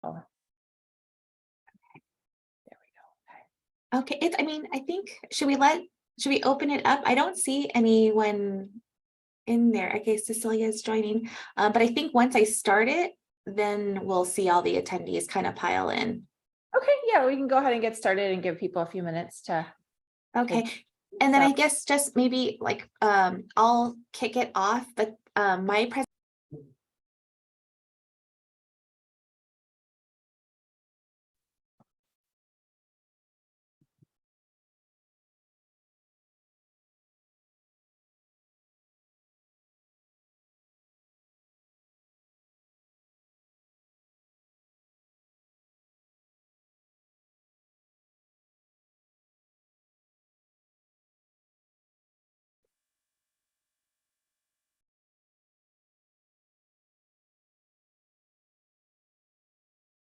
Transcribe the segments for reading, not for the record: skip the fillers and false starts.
Oh, there we go. Okay, I mean, I think, should we open it up? I don't see anyone in there. Okay, Cecilia is joining. But I think once I start it, then we'll see all the attendees kind of pile in. Okay, yeah, we can go ahead and get started and give people a few minutes to. Okay, and then I guess just maybe like, I'll kick it off, but my presentation.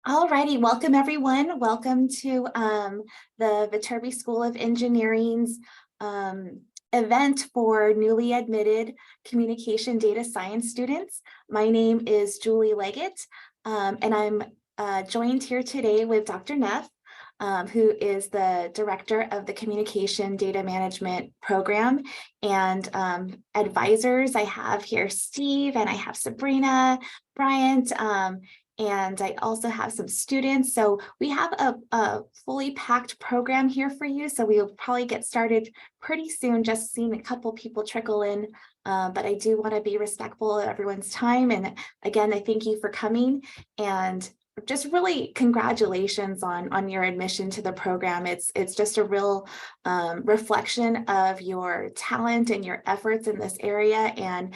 Alrighty, welcome everyone. Welcome to the Viterbi School of Engineering's event for newly admitted communication data science students. My name is Julie Leggett, and I'm joined here today with Dr. Neff, who is the director of the Communication Data Management Program. And advisors, I have here Steve, and I have Sabrina, Bryant, and I also have some students. So we have a fully packed program here for you. So we'll probably get started pretty soon, just seeing a couple people trickle in. But I do want to be respectful of everyone's time. And again, I thank you for coming, and just really congratulations on your admission to the program. It's just a real reflection of your talent and your efforts in this area, and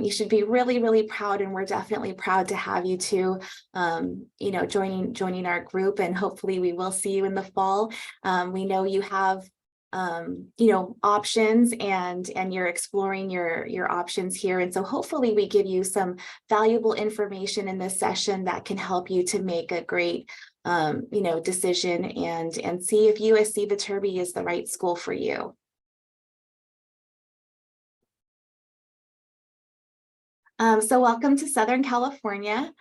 you should be really, really proud, and we're definitely proud to have you too, joining our group, and hopefully we will see you in the fall. We know you have options, and you're exploring your options here. And so hopefully we give you some valuable information in this session that can help you to make a great, decision and see if USC Viterbi is the right school for you. So welcome to Southern California.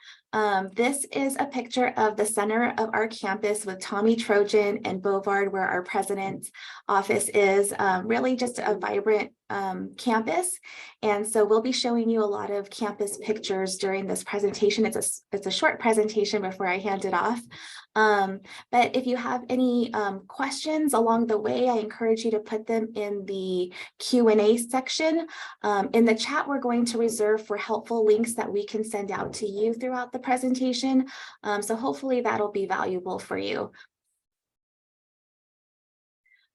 This is a picture of the center of our campus with Tommy Trojan and Bovard, where our president's office is. Really just a vibrant campus. And so we'll be showing you a lot of campus pictures during this presentation. It's a short presentation before I hand it off. But if you have any questions along the way, I encourage you to put them in the Q&A section. In the chat, we're going to reserve for helpful links that we can send out to you throughout the presentation. So hopefully that'll be valuable for you.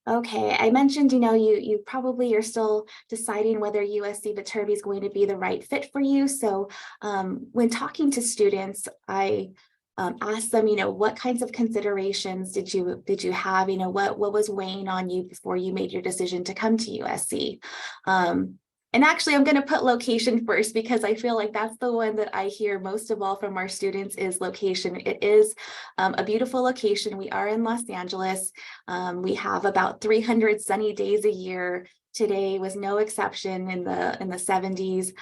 Okay, I mentioned, you probably are still deciding whether USC Viterbi is going to be the right fit for you. So when talking to students, I ask them, what kinds of considerations did you have? What was weighing on you before you made your decision to come to USC? And actually, I'm going to put location first, because I feel like that's the one that I hear most of all from our students is location. It is a beautiful location. We are in Los Angeles. We have about 300 sunny days a year. Today was no exception, in the 70s.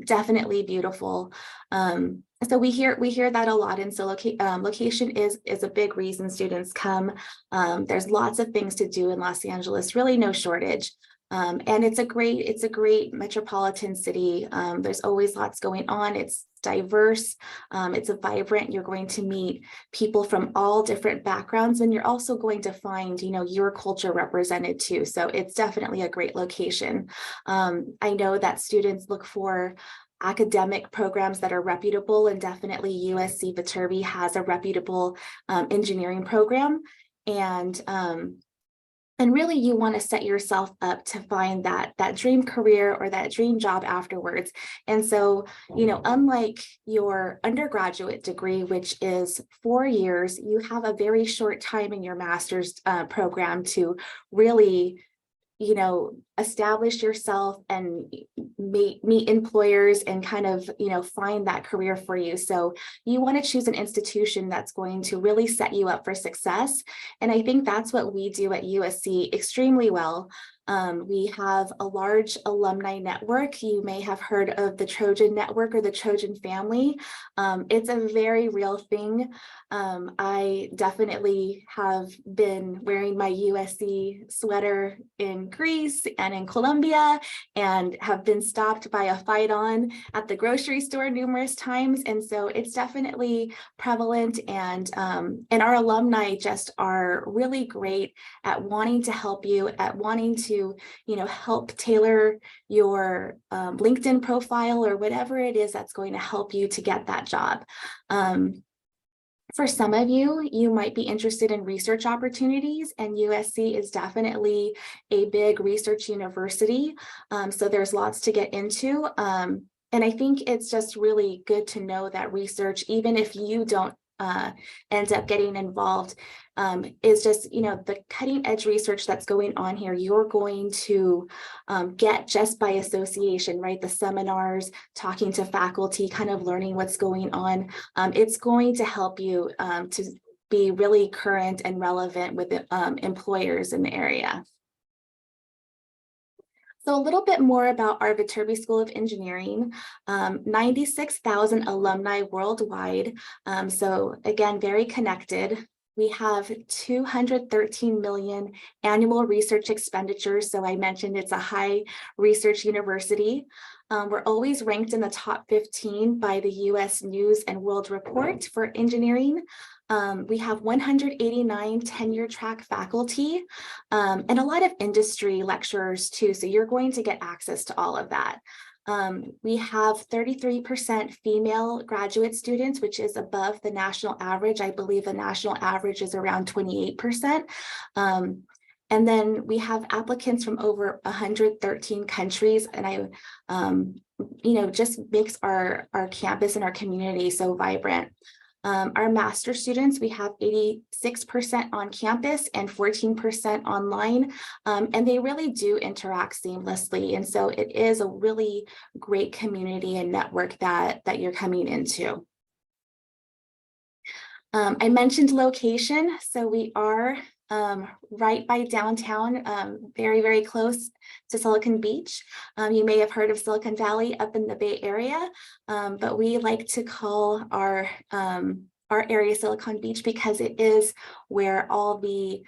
Definitely beautiful. So we hear that a lot, and so location is a big reason students come. There's lots of things to do in Los Angeles, really no shortage. And it's a great metropolitan city. There's always lots going on. It's diverse. It's a vibrant. You're going to meet people from all different backgrounds, and you're also going to find, your culture represented too. So it's definitely a great location. I know that students look for academic programs that are reputable, and definitely USC Viterbi has a reputable engineering program. And really, you want to set yourself up to find that dream career or that dream job afterwards. And so, unlike your undergraduate degree, which is 4 years, you have a very short time in your master's program to really, establish yourself and meet employers and kind of, find that career for you. So you want to choose an institution that's going to really set you up for success. And I think that's what we do at USC extremely well. We have a large alumni network. You may have heard of the Trojan Network or the Trojan family. It's a very real thing. I definitely have been wearing my USC sweater in Greece and in Colombia, and have been stopped by a fight on at the grocery store numerous times. And so it's definitely prevalent, and our alumni just are really great at wanting to help you, at wanting to, help tailor your LinkedIn profile or whatever it is that's going to help you to get that job. For some of you, you might be interested in research opportunities, and USC is definitely a big research university. So there's lots to get into. And I think it's just really good to know that research, even if you don't end up getting involved, is just, the cutting edge research that's going on here, you're going to get just by association, right? The seminars, talking to faculty, kind of learning what's going on. It's going to help you to be really current and relevant with employers in the area. So a little bit more about our Viterbi School of Engineering, 96,000 alumni worldwide. So again, very connected. We have 213 million annual research expenditures. So I mentioned it's a high research university. We're always ranked in the top 15 by the US News and World Report for engineering. We have 189 tenure track faculty and a lot of industry lecturers too. So you're going to get access to all of that. We have 33% female graduate students, which is above the national average. I believe the national average is around 28%. And then we have applicants from over 113 countries, and just makes our campus and our community so vibrant. Our master students, we have 86% on campus and 14% online, and they really do interact seamlessly. And so it is a really great community and network that you're coming into. I mentioned location, so we are right by downtown, very, very close to Silicon Beach. You may have heard of Silicon Valley up in the Bay Area, but we like to call our area Silicon Beach because it is where all the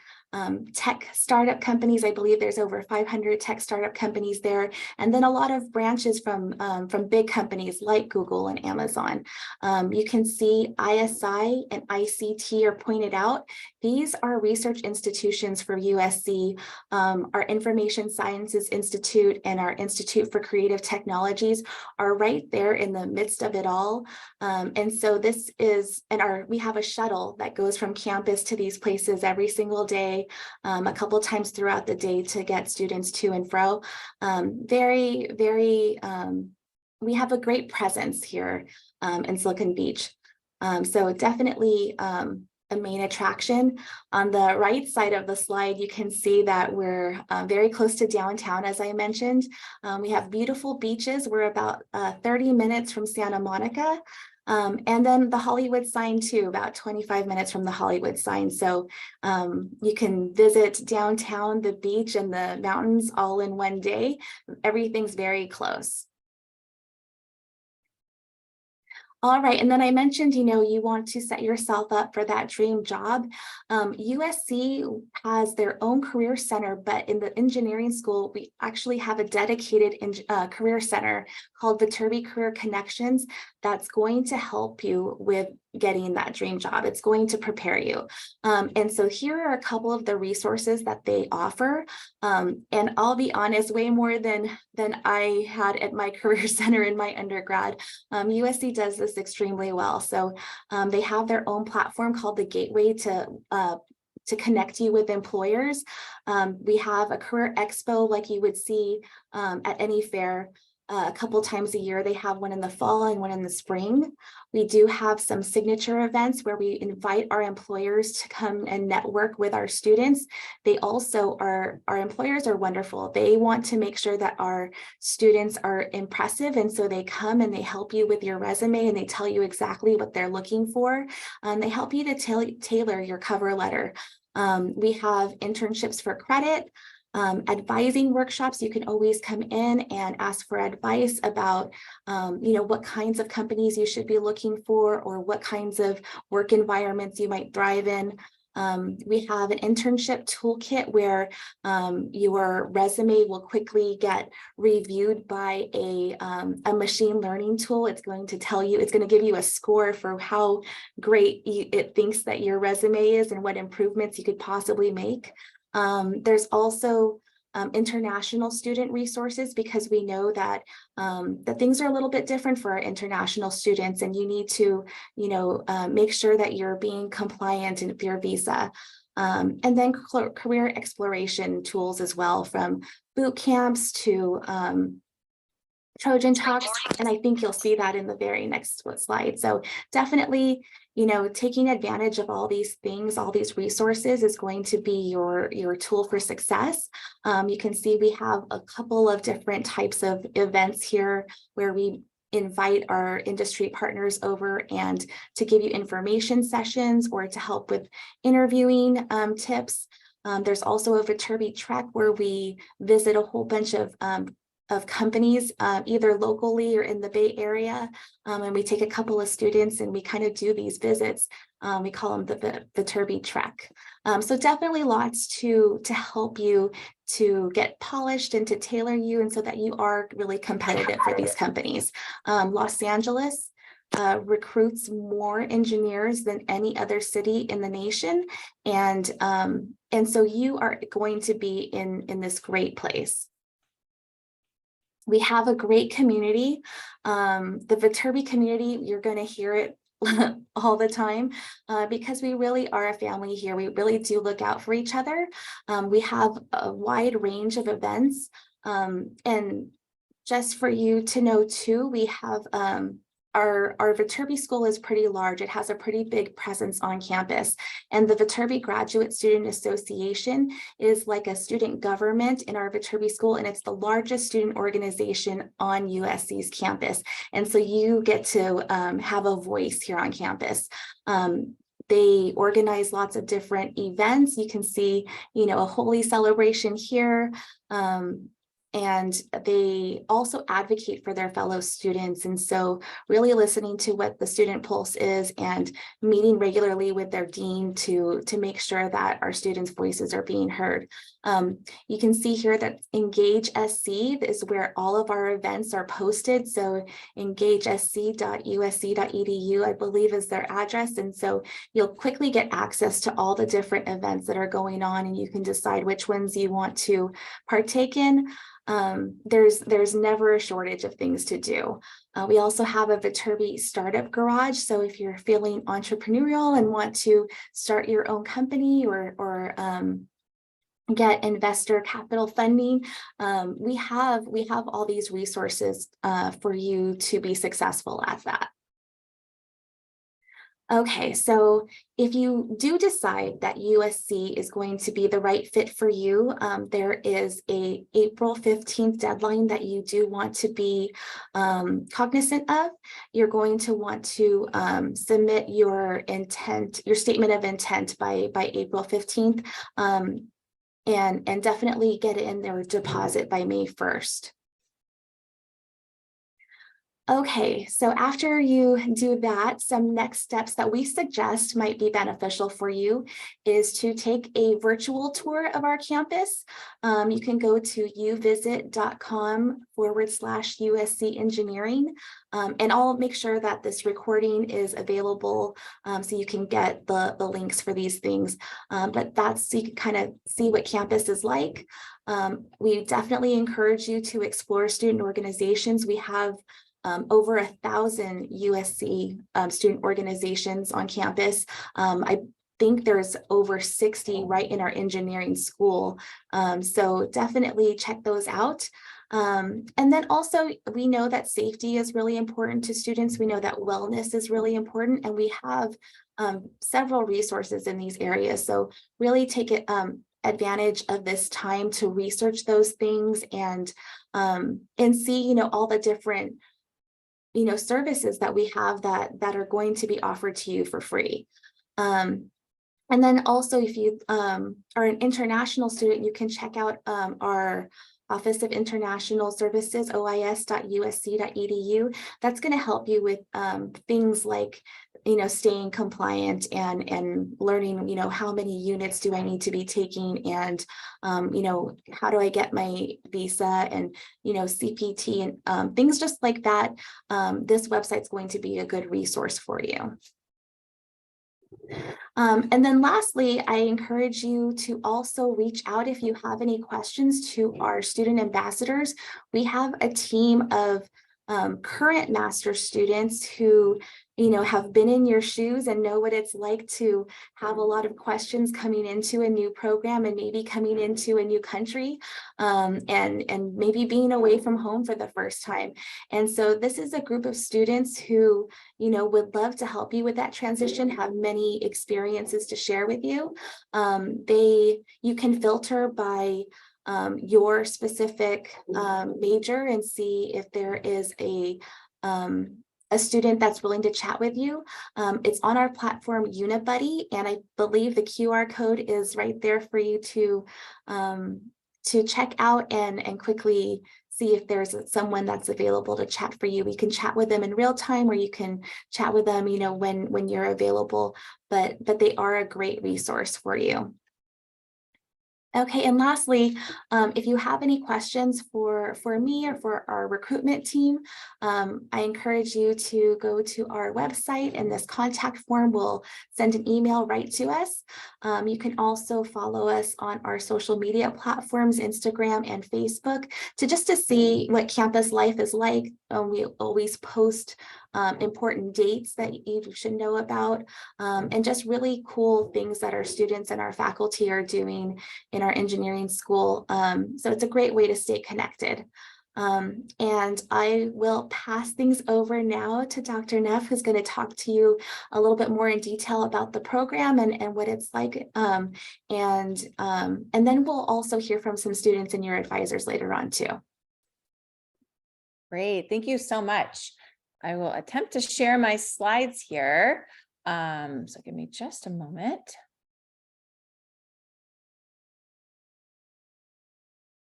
tech startup companies, I believe there's over 500 tech startup companies there, and then a lot of branches from big companies like Google and Amazon. You can see ISI and ICT are pointed out. These are research institutions for USC. Our Information Sciences Institute and our Institute for Creative Technologies are right there in the midst of it all. And so this is, we have a shuttle that goes from campus to these places every single day, a couple times throughout the day to get students to and fro. Very, very, we have a great presence here in Silicon Beach. So definitely a main attraction. On the right side of the slide, you can see that we're very close to downtown, as I mentioned. We have beautiful beaches. We're about 30 minutes from Santa Monica. And then the Hollywood sign too, about 25 minutes from the Hollywood sign. So you can visit downtown, the beach, and the mountains all in one day. Everything's very close. All right, and then I mentioned, you want to set yourself up for that dream job. USC has their own career center, but in the engineering school, we actually have a dedicated career center called Viterbi Career Connections that's going to help you with getting that dream job. It's going to prepare you. And so here are a couple of the resources that they offer. And I'll be honest, way more than I had at my career center in my undergrad. USC does this extremely well. So they have their own platform called the Gateway to connect you with employers. We have a career expo like you would see at any fair. a couple times a year. They have one in the fall and one in the spring. We do have some signature events where we invite our employers to come and network with our students. They also our employers are wonderful. They want to make sure that our students are impressive. And so they come and they help you with your resume and they tell you exactly what they're looking for. They help you to tailor your cover letter. We have internships for credit. Advising workshops. You can always come in and ask for advice about, what kinds of companies you should be looking for or what kinds of work environments you might thrive in. We have an internship toolkit where your resume will quickly get reviewed by a machine learning tool. It's going to tell you, it's going to give you a score for how great it thinks that your resume is and what improvements you could possibly make. There's also international student resources because we know that that things are a little bit different for our international students, and you need to, make sure that you're being compliant with your visa. And then career exploration tools as well, from boot camps to Trojan Talks, and I think you'll see that in the very next slide. So definitely, taking advantage of all these things, all these resources is going to be your tool for success. You can see we have a couple of different types of events here where we invite our industry partners over and to give you information sessions or to help with interviewing tips. There's also a Viterbi Trek where we visit a whole bunch of companies, either locally or in the Bay Area. And we take a couple of students and we kind of do these visits. We call them the Viterbi Trek. So definitely lots to help you to get polished and to tailor you, and so that you are really competitive for these companies. Los Angeles recruits more engineers than any other city in the nation. And so you are going to be in this great place. We have a great community. The Viterbi community, you're going to hear it all the time because we really are a family here. We really do look out for each other. We have a wide range of events. And just for you to know too, we have our Viterbi School is pretty large. It has a pretty big presence on campus. And the Viterbi Graduate Student Association is like a student government in our Viterbi School, and it's the largest student organization on USC's campus. And so you get to have a voice here on campus. They organize lots of different events. You can see, a holy celebration here. And they also advocate for their fellow students. And so really listening to what the student pulse is and meeting regularly with their dean to make sure that our students' voices are being heard. You can see here that Engage SC is where all of our events are posted. So engagesc.usc.edu, I believe, is their address. And so you'll quickly get access to all the different events that are going on, and you can decide which ones you want to partake in. There's never a shortage of things to do. We also have a Viterbi Startup Garage. So if you're feeling entrepreneurial and want to start your own company or get investor capital funding, we have all these resources for you to be successful at that. Okay, so if you do decide that USC is going to be the right fit for you, there is a April 15th deadline that you do want to be cognizant of. You're going to want to submit your statement of intent by April 15th, and definitely get it in their deposit by May 1st. Okay, so after you do that, some next steps that we suggest might be beneficial for you is to take a virtual tour of our campus. You can go to uvisit.com/USC Engineering, and I'll make sure that this recording is available so you can get the links for these things. But that's so you can kind of see what campus is like. We definitely encourage you to explore student organizations. We have over 1,000 USC student organizations on campus. I think there's over 60 right in our engineering school. So definitely check those out. And then also, we know that safety is really important to students. We know that wellness is really important, and we have several resources in these areas. So really take it advantage of this time to research those things and see, all the different, services that we have that are going to be offered to you for free. And then also, if you are an international student, you can check out our Office of International Services, ois.usc.edu. That's going to help you with things like, staying compliant and learning, how many units do I need to be taking, and, how do I get my visa, and, CPT, and things just like that. This website's going to be a good resource for you. And then lastly, I encourage you to also reach out if you have any questions to our student ambassadors. We have a team of current master's students who, have been in your shoes and know what it's like to have a lot of questions coming into a new program and maybe coming into a new country, and maybe being away from home for the first time. And so this is a group of students who, would love to help you with that transition, have many experiences to share with you. You can filter by your specific major and see if there is a student that's willing to chat with you. It's on our platform Unibuddy, and I believe the QR code is right there for you to check out and quickly see if there's someone that's available to chat for you. We can chat with them in real time, or you can chat with them, when you're available, but they are a great resource for you. Okay, and lastly, if you have any questions for me or for our recruitment team, I encourage you to go to our website, and this contact form will send an email right to us. You can also follow us on our social media platforms, Instagram and Facebook, to see what campus life is like. We always post important dates that you should know about, and just really cool things that our students and our faculty are doing in our engineering school. So it's a great way to stay connected. And I will pass things over now to Dr. Neff, who's going to talk to you a little bit more in detail about the program and what it's like. And then we'll also hear from some students and your advisors later on too. Great, thank you so much. I will attempt to share my slides here. So give me just a moment.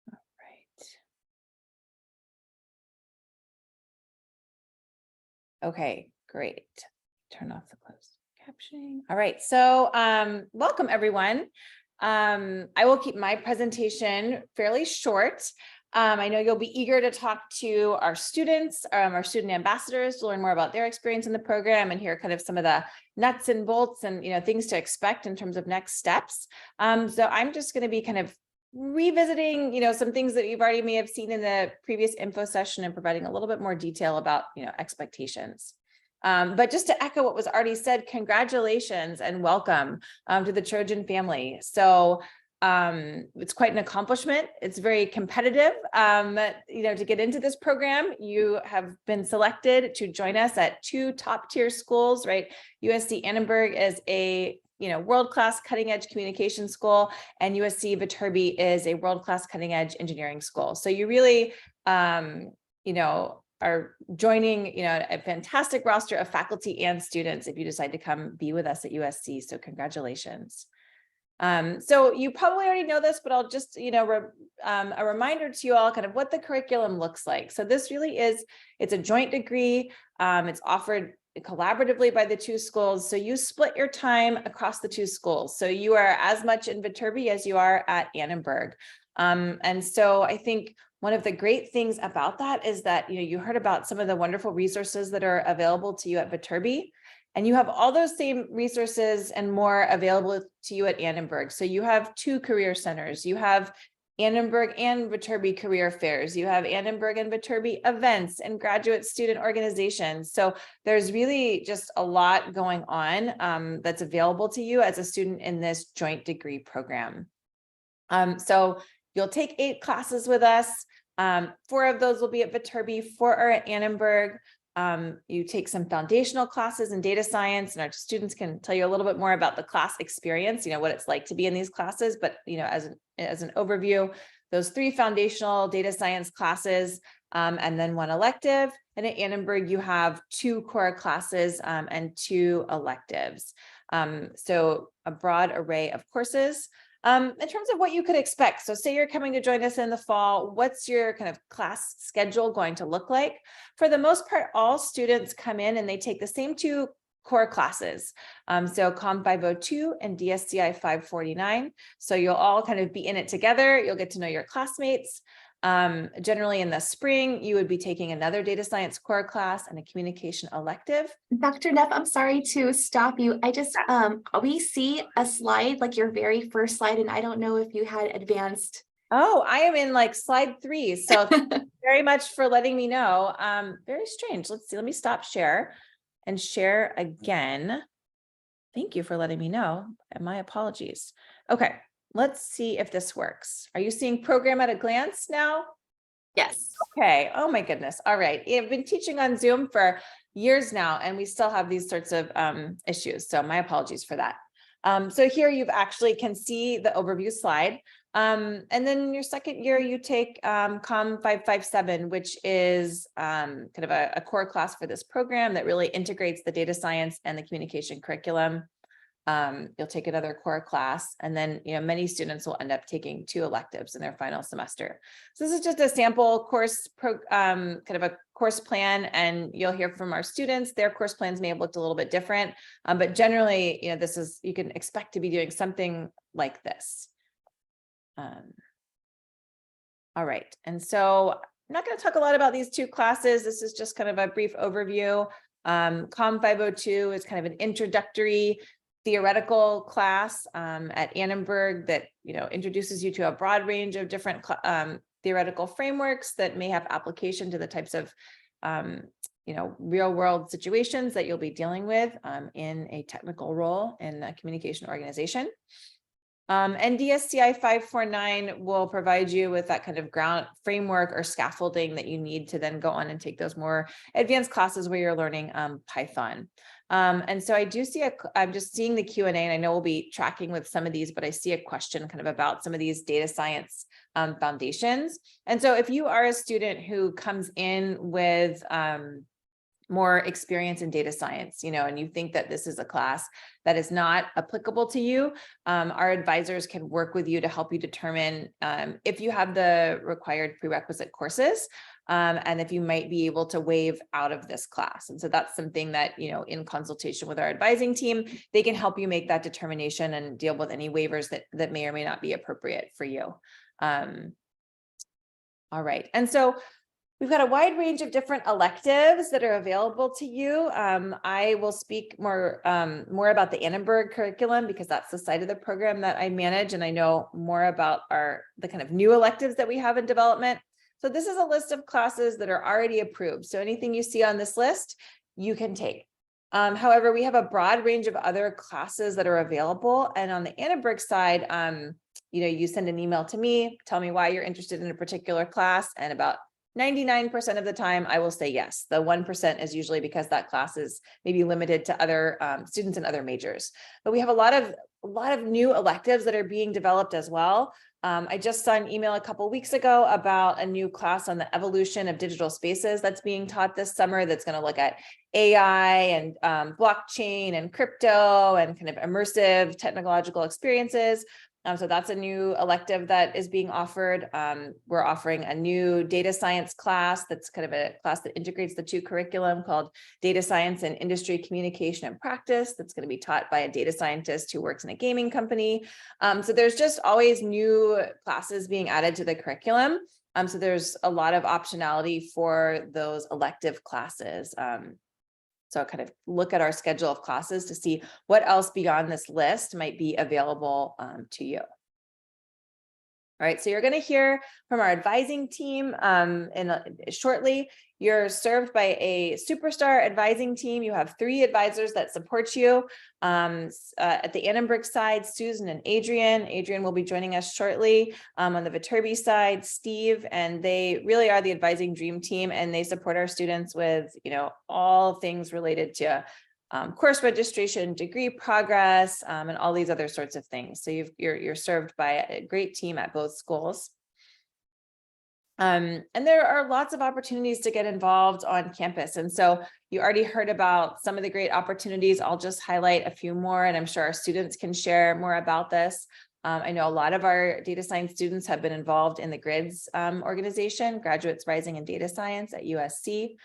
All right. Okay, great. Turn off the closed captioning. All right, so welcome everyone. I will keep my presentation fairly short. I know you'll be eager to talk to our students, our student ambassadors, to learn more about their experience in the program and hear kind of some of the nuts and bolts and things to expect in terms of next steps. So I'm just going to be kind of revisiting some things that you've already may have seen in the previous info session and providing a little bit more detail about expectations. But just to echo what was already said, congratulations and welcome to the Trojan family. So it's quite an accomplishment. It's very competitive, to get into this program. You have been selected to join us at 2 top-tier schools, right? USC Annenberg is a world-class cutting-edge communication school, and USC Viterbi is a world-class cutting-edge engineering school. So you really, are joining, a fantastic roster of faculty and students if you decide to come be with us at USC. So congratulations. So you probably already know this, but I'll just, a reminder to you all kind of what the curriculum looks like. So this really it's a joint degree. It's offered collaboratively by the 2 schools. So you split your time across the 2 schools. So you are as much in Viterbi as you are at Annenberg. And so I think one of the great things about that is that, you heard about some of the wonderful resources that are available to you at Viterbi. And you have all those same resources and more available to you at Annenberg. So you have 2 career centers. You have Annenberg and Viterbi career fairs. You have Annenberg and Viterbi events and graduate student organizations. So there's really just a lot going on that's available to you as a student in this joint degree program. So you'll take 8 classes with us. 4 of those will be at Viterbi, 4 are at Annenberg. You take some foundational classes in data science, and our students can tell you a little bit more about the class experience, what it's like to be in these classes. But, as an overview, those 3 foundational data science classes, and then 1 elective. And at Annenberg, you have 2 core classes and 2 electives. So a broad array of courses. In terms of what you could expect, so say you're coming to join us in the fall, what's your kind of class schedule going to look like? For the most part, all students come in and they take the same 2 core classes. So COM 502 and DSCI 549. So you'll all kind of be in it together. You'll get to know your classmates. Generally in the spring, you would be taking another data science core class and a communication elective. Dr. Neff, I'm sorry to stop you. We see a slide, like your very first slide, and I don't know if you had advanced. Oh, I am in like slide 3. So thank you very much for letting me know. Very strange. Let's see. Let me stop share and share again. Thank you for letting me know. And my apologies. Okay. Let's see if this works. Are you seeing program at a glance now? Yes. Okay. Oh my goodness. All right. I've been teaching on Zoom for years now, and we still have these sorts of issues. So my apologies for that. So here you actually can see the overview slide. And then in your second year, you take COM 557, which is kind of a core class for this program that really integrates the data science and the communication curriculum. You'll take another core class, and then many students will end up taking 2 electives in their final semester. So this is just a sample course kind of a course plan, and you'll hear from our students. Their course plans may have looked a little bit different, but generally, you can expect to be doing something like this. All right, and so I'm not going to talk a lot about these 2 classes. This is just kind of a brief overview. COM 502 is kind of an introductory theoretical class at Annenberg that introduces you to a broad range of different theoretical frameworks that may have application to the types of real world situations that you'll be dealing with in a technical role in a communication organization. And DSCI 549 will provide you with that kind of ground framework or scaffolding that you need to then go on and take those more advanced classes where you're learning Python. And so I'm just seeing the Q&A, and I know we'll be tracking with some of these, but I see a question kind of about some of these data science foundations. And so if you are a student who comes in with more experience in data science, and you think that this is a class that is not applicable to you, our advisors can work with you to help you determine if you have the required prerequisite courses, and if you might be able to waive out of this class. And so that's something that, in consultation with our advising team, they can help you make that determination and deal with any waivers that may or may not be appropriate for you. All right. And so we've got a wide range of different electives that are available to you. I will speak more about the Annenberg curriculum because that's the side of the program that I manage, and I know more about the kind of new electives that we have in development. So this is a list of classes that are already approved. So anything you see on this list, you can take. However, we have a broad range of other classes that are available. And on the Annenberg side, you send an email to me, tell me why you're interested in a particular class, and about 99% of the time, I will say yes. The 1% is usually because that class is maybe limited to other students in other majors. But we have a lot of new electives that are being developed as well. I just saw an email a couple of weeks ago about a new class on the evolution of digital spaces that's being taught this summer that's going to look at AI and blockchain and crypto and kind of immersive technological experiences. So that's a new elective that is being offered. We're offering a new data science class that's kind of a class that integrates the 2 curriculum called Data Science and Industry Communication and Practice that's going to be taught by a data scientist who works in a gaming company. So there's just always new classes being added to the curriculum. So there's a lot of optionality for those elective classes. So kind of look at our schedule of classes to see what else beyond this list might be available to you. All All right, so you're going to hear from our advising team shortly. You're served by a superstar advising team. You have 3 advisors that support you. At the Annenberg side, Susan and Adrian. Adrian will be joining us shortly. On the Viterbi side, Steve, and they really are the advising dream team, and they support our students with, all things related to course registration, degree progress, and all these other sorts of things. So you're served by a great team at both schools. And there are lots of opportunities to get involved on campus. And so you already heard about some of the great opportunities. I'll just highlight a few more, and I'm sure our students can share more about this. I know a lot of our data science students have been involved in the GRIDS organization, Graduates Rising in Data Science at USC.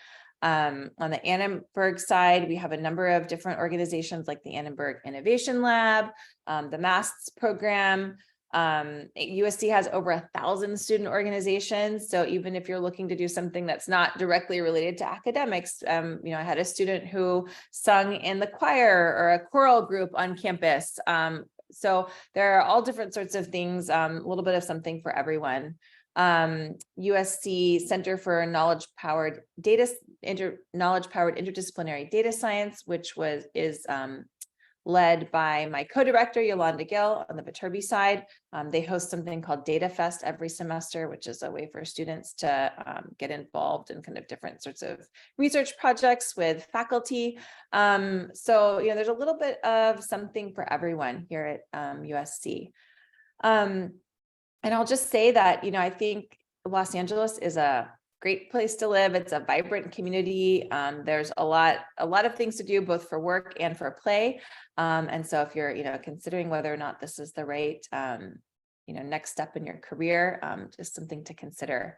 On the Annenberg side, we have a number of different organizations like the Annenberg Innovation Lab, the MASTS program. USC has over 1,000 student organizations. So even if you're looking to do something that's not directly related to academics, I had a student who sung in the choir or a choral group on campus. So there are all different sorts of things, a little bit of something for everyone. USC Center for Knowledge-Powered Interdisciplinary Data Science, which is led by my co-director, Yolanda Gill, on the Viterbi side. They host something called Data Fest every semester, which is a way for students to get involved in kind of different sorts of research projects with faculty. So, there's a little bit of something for everyone here at USC. And I'll just say that, I think Los Angeles is a great place to live. It's a vibrant community. There's a lot of things to do, both for work and for play. And so if you're, considering whether or not this is the right, next step in your career, just something to consider.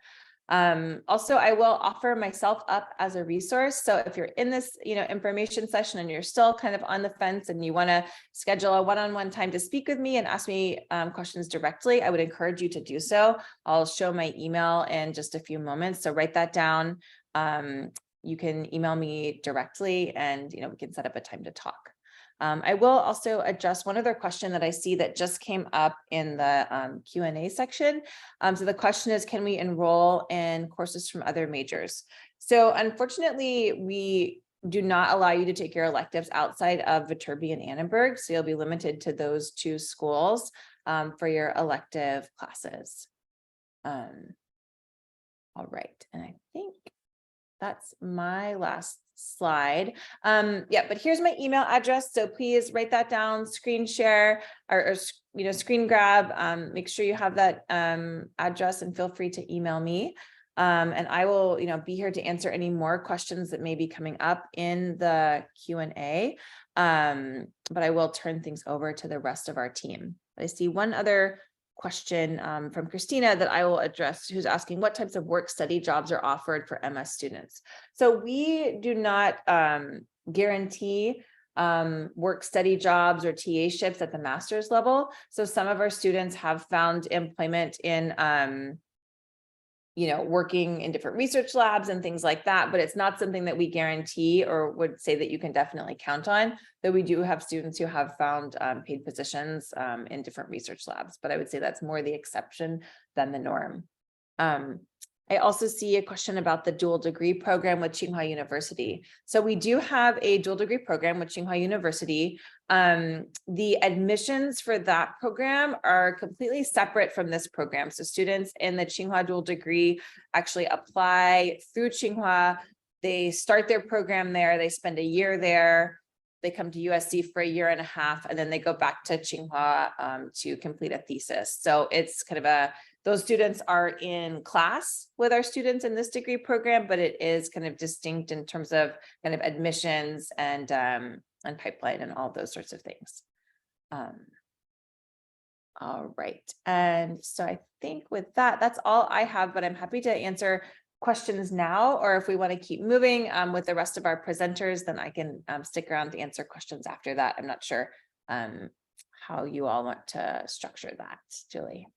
Also, I will offer myself up as a resource. So if you're in this, information session and you're still kind of on the fence and you want to schedule a one-on-one time to speak with me and ask me questions directly, I would encourage you to do so. I'll show my email in just a few moments. So write that down. You can email me directly and, we can set up a time to talk. I will also address one other question that I see that just came up in the Q&A section. So the question is, can we enroll in courses from other majors? So unfortunately, we do not allow you to take your electives outside of Viterbi and Annenberg. So you'll be limited to those 2 schools for your elective classes. All right, and I think that's my last slide. But here's my email address. So please write that down, screen share or screen grab. Make sure you have that address and feel free to email me. And I will, be here to answer any more questions that may be coming up in the Q&A. But I will turn things over to the rest of our team. I see one other question from Christina that I will address, who's asking what types of work study jobs are offered for MS students. So we do not guarantee work study jobs or TA-ships at the master's level. So some of our students have found employment in working in different research labs and things like that, but it's not something that we guarantee or would say that you can definitely count on, though we do have students who have found paid positions in different research labs, but I would say that's more the exception than the norm. I also see a question about the dual degree program with Tsinghua University. So we do have a dual degree program with Tsinghua University. The admissions for that program are completely separate from this program. So students in the Tsinghua dual degree actually apply through Tsinghua. They start their program there. They spend a year there. They come to USC for a year and a half, and then they go back to Tsinghua to complete a thesis. So it's kind of those students are in class with our students in this degree program, but it is kind of distinct in terms of kind of admissions and pipeline and all those sorts of things. All right. And so I think with that, that's all I have, but I'm happy to answer questions now, or if we want to keep moving with the rest of our presenters, then I can stick around to answer questions after that. I'm not sure how you all want to structure that, Julie.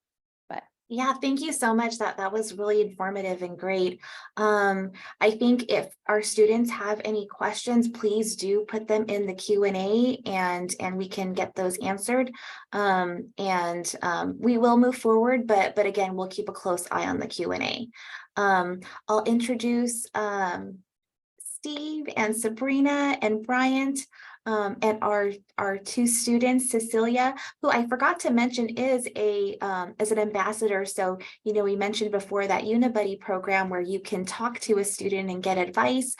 But Yeah, thank you so much. That was really informative and great. I think if our students have any questions, please do put them in the Q&A and we can get those answered. We will move forward, but again, we'll keep a close eye on the Q&A. I'll introduce Steve and Sabrina and Bryant, and our two students, Cecilia, who I forgot to mention is as an ambassador. So, we mentioned before that Unibuddy program where you can talk to a student and get advice.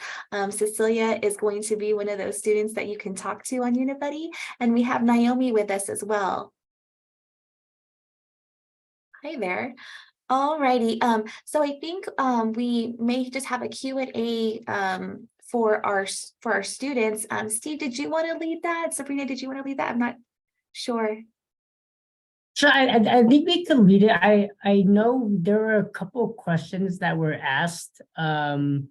Cecilia is going to be one of those students that you can talk to on Unibuddy. And we have Naomi with us as well. Hi there. Alrighty, so I think we may just have a Q&A for our students. Steve, did you want to lead that? Sabrina, did you want to lead that? I'm not sure. Sure, I think we can lead it. I know there were a couple of questions that were asked when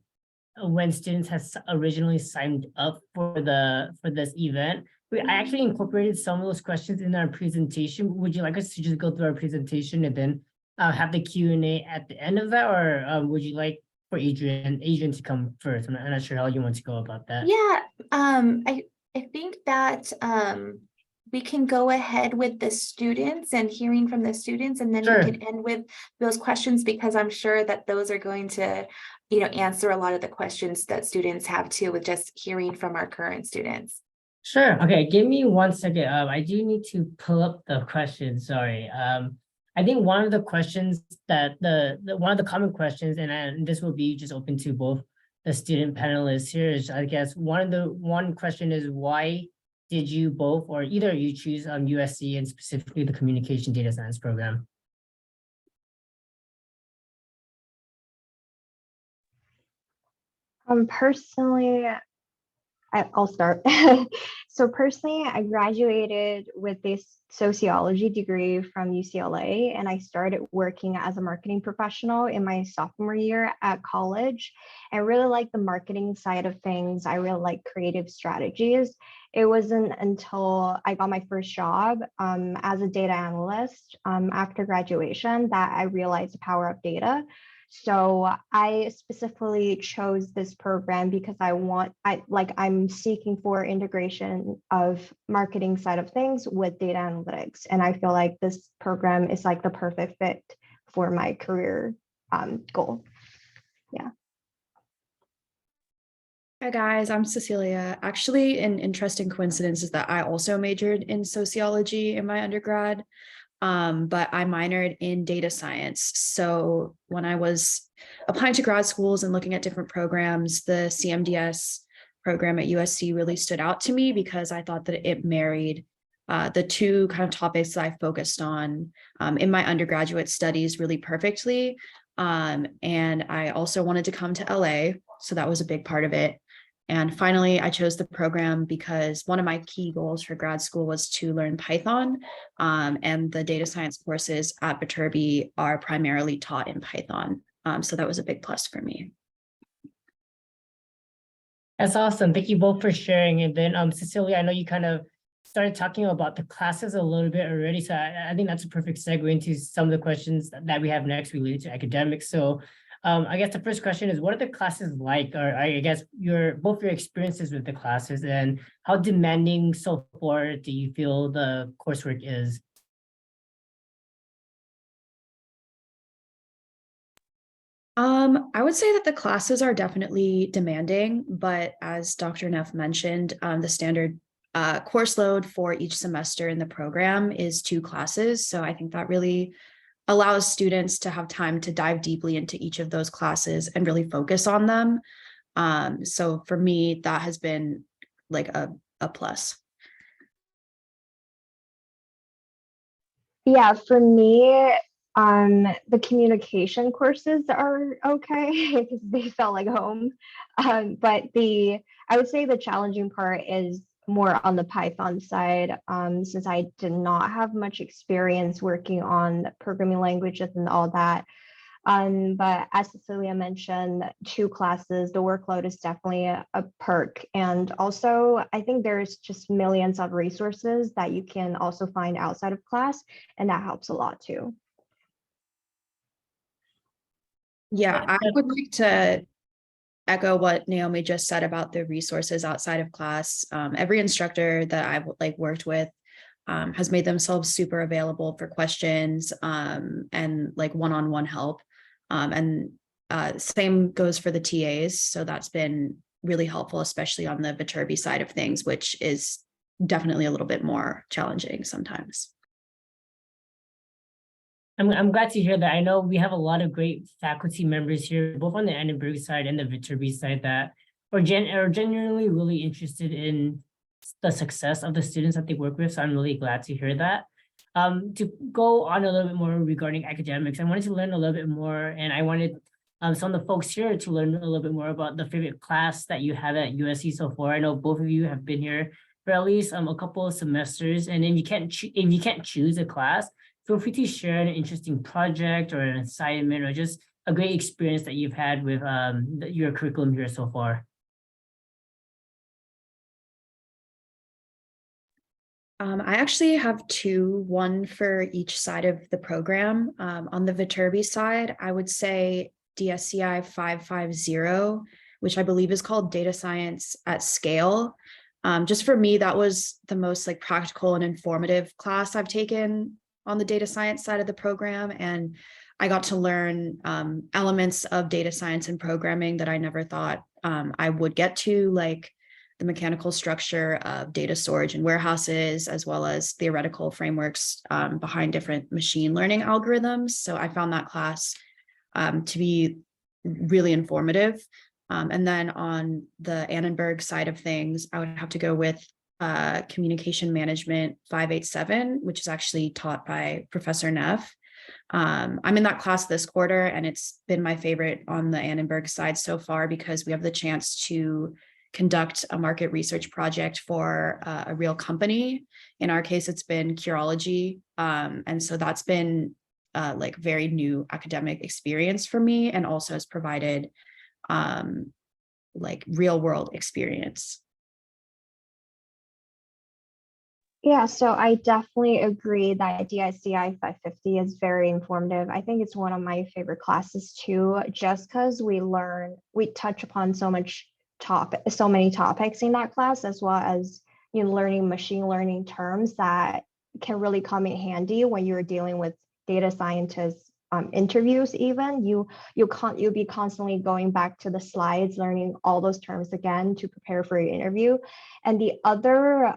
students had originally signed up for this event. I actually incorporated some of those questions in our presentation. Would you like us to just go through our presentation and then have the Q&A at the end of that, or would you like for Adrian to come first? I'm not sure how you want to go about that. Yeah, I think that we can go ahead with the students and hearing from the students, and then Sure. we can end with those questions, because I'm sure that those are going to, answer a lot of the questions that students have too, with just hearing from our current students. Sure. Okay, give me 1 second. I do need to pull up the question. Sorry. I think one of the questions that one of the common questions, and this will be just open to both the student panelists here, is I guess one question is, why did you both or either of you choose USC and specifically the Communication Data Science program? Personally, I'll start. So personally, I graduated with this sociology degree from UCLA, and I started working as a marketing professional in my sophomore year at college. I really like the marketing side of things. I really like creative strategies. It wasn't until I got my first job as a data analyst after graduation that I realized the power of data. So I specifically chose this program because I'm seeking for integration of marketing side of things with data analytics. And I feel like this program is like the perfect fit for my career goal. Yeah. Hi guys, I'm Cecilia. Actually, an interesting coincidence is that I also majored in sociology in my undergrad. But I minored in data science. So when I was applying to grad schools and looking at different programs, the CMDS program at USC really stood out to me because I thought that it married the two kind of topics that I focused on in my undergraduate studies really perfectly. And I also wanted to come to LA, so that was a big part of it. And finally, I chose the program because one of my key goals for grad school was to learn Python, and the data science courses at Viterbi are primarily taught in Python. So that was a big plus for me. That's awesome. Thank you both for sharing. And then Cecilia, I know you kind of started talking about the classes a little bit already. So I think that's a perfect segue into some of the questions that we have next related to academics. So I guess the first question is, what are the classes like? Or I guess both your experiences with the classes, and how demanding so far do you feel the coursework is? I would say that the classes are definitely demanding, but as Dr. Neff mentioned, the standard course load for each semester in the program is 2 classes. So I think that really allows students to have time to dive deeply into each of those classes and really focus on them. So for me, that has been like a plus. Yeah, for me, the communication courses are okay because they felt like home. But I would say the challenging part is more on the Python side, since I did not have much experience working on programming languages and all that. But as Cecilia mentioned, 2 classes, the workload is definitely a perk. And also, I think there's just millions of resources that you can also find outside of class, and that helps a lot too. Yeah, I Yeah. would like to echo what Naomi just said about the resources outside of class. Every instructor that I've like worked with has made themselves super available for questions and like one-on-one help. And same goes for the TAs. So that's been really helpful, especially on the Viterbi side of things, which is definitely a little bit more challenging sometimes. I'm glad to hear that. I know we have a lot of great faculty members here, both on the Annenberg side and the Viterbi side, that are genuinely really interested in the success of the students that they work with. So I'm really glad to hear that. To go on a little bit more regarding academics, I wanted to learn a little bit more, and I wanted some of the folks here to learn a little bit more about the favorite class that you had at USC so far. I know both of you have been here for at least a couple of semesters, and if you can't choose a class, feel free to share an interesting project or an assignment or just a great experience that you've had with your curriculum here so far. I actually have two, one for each side of the program. On the Viterbi side, I would say DSCI 550, which I believe is called Data Science at Scale. Just for me, that was the most like practical and informative class I've taken on the data science side of the program. And I got to learn elements of data science and programming that I never thought I would get to, like the mechanical structure of data storage and warehouses, as well as theoretical frameworks behind different machine learning algorithms. So I found that class to be really informative. And then on the Annenberg side of things, I would have to go with Communication Management 587, which is actually taught by Professor Neff. I'm in that class this quarter, and it's been my favorite on the Annenberg side so far because we have the chance to conduct a market research project for a real company. In our case, it's been Curology. And so that's been like very new academic experience for me, and also has provided like real world experience. Yeah, so I definitely agree that DSCI 550 is very informative. I think it's one of my favorite classes too, just because we touch upon so many topics in that class, as well as learning machine learning terms that can really come in handy when you're dealing with data scientists interviews. Even you'll be constantly going back to the slides, learning all those terms again to prepare for your interview. And the other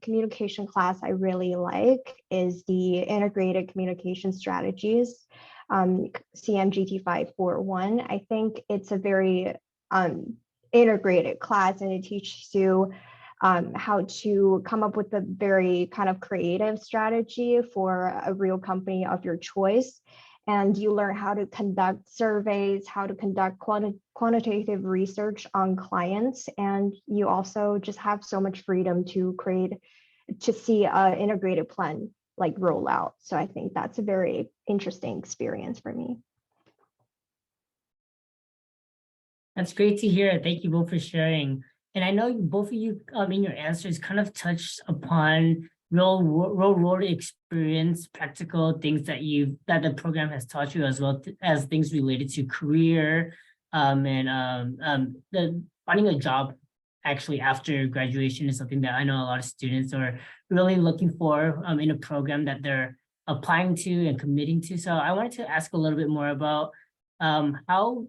communication class I really like is the integrated communication strategies, CMGT 541. I think it's a very integrated class, and it teaches you how to come up with a very kind of creative strategy for a real company of your choice. And you learn how to conduct surveys, how to conduct quantitative research on clients. And you also just have so much freedom to see an integrated plan like roll out. So I think that's a very interesting experience for me. That's great to hear. Thank you both for sharing. And I know both of you in your answers kind of touched upon real world experience, practical things that the program has taught you, as well as things related to career and the finding a job actually after graduation is something that I know a lot of students are really looking for in a program that they're applying to and committing to. So I wanted to ask a little bit more about how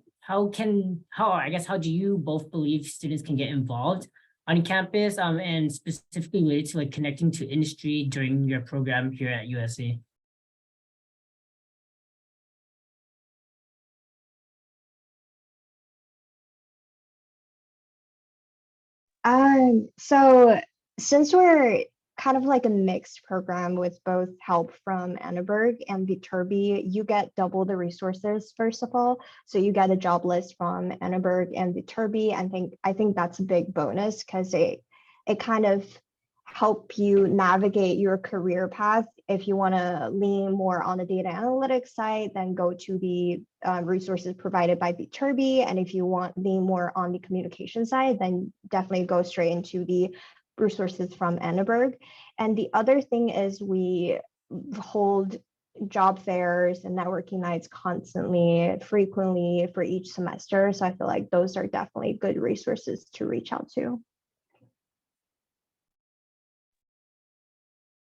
do you both believe students can get involved on campus and specifically related to like connecting to industry during your program here at USC? So since we're kind of like a mixed program with both help from Annenberg and Viterbi, you get double the resources, first of all. So you get a job list from Annenberg and Viterbi. I think that's a big bonus because it kind of help you navigate your career path. If you want to lean more on the data analytics side, then go to the resources provided by Viterbi. And if you want lean more on the communication side, then definitely go straight into the resources from Annenberg. And the other thing is we hold job fairs and networking nights constantly, frequently for each semester. So I feel like those are definitely good resources to reach out to.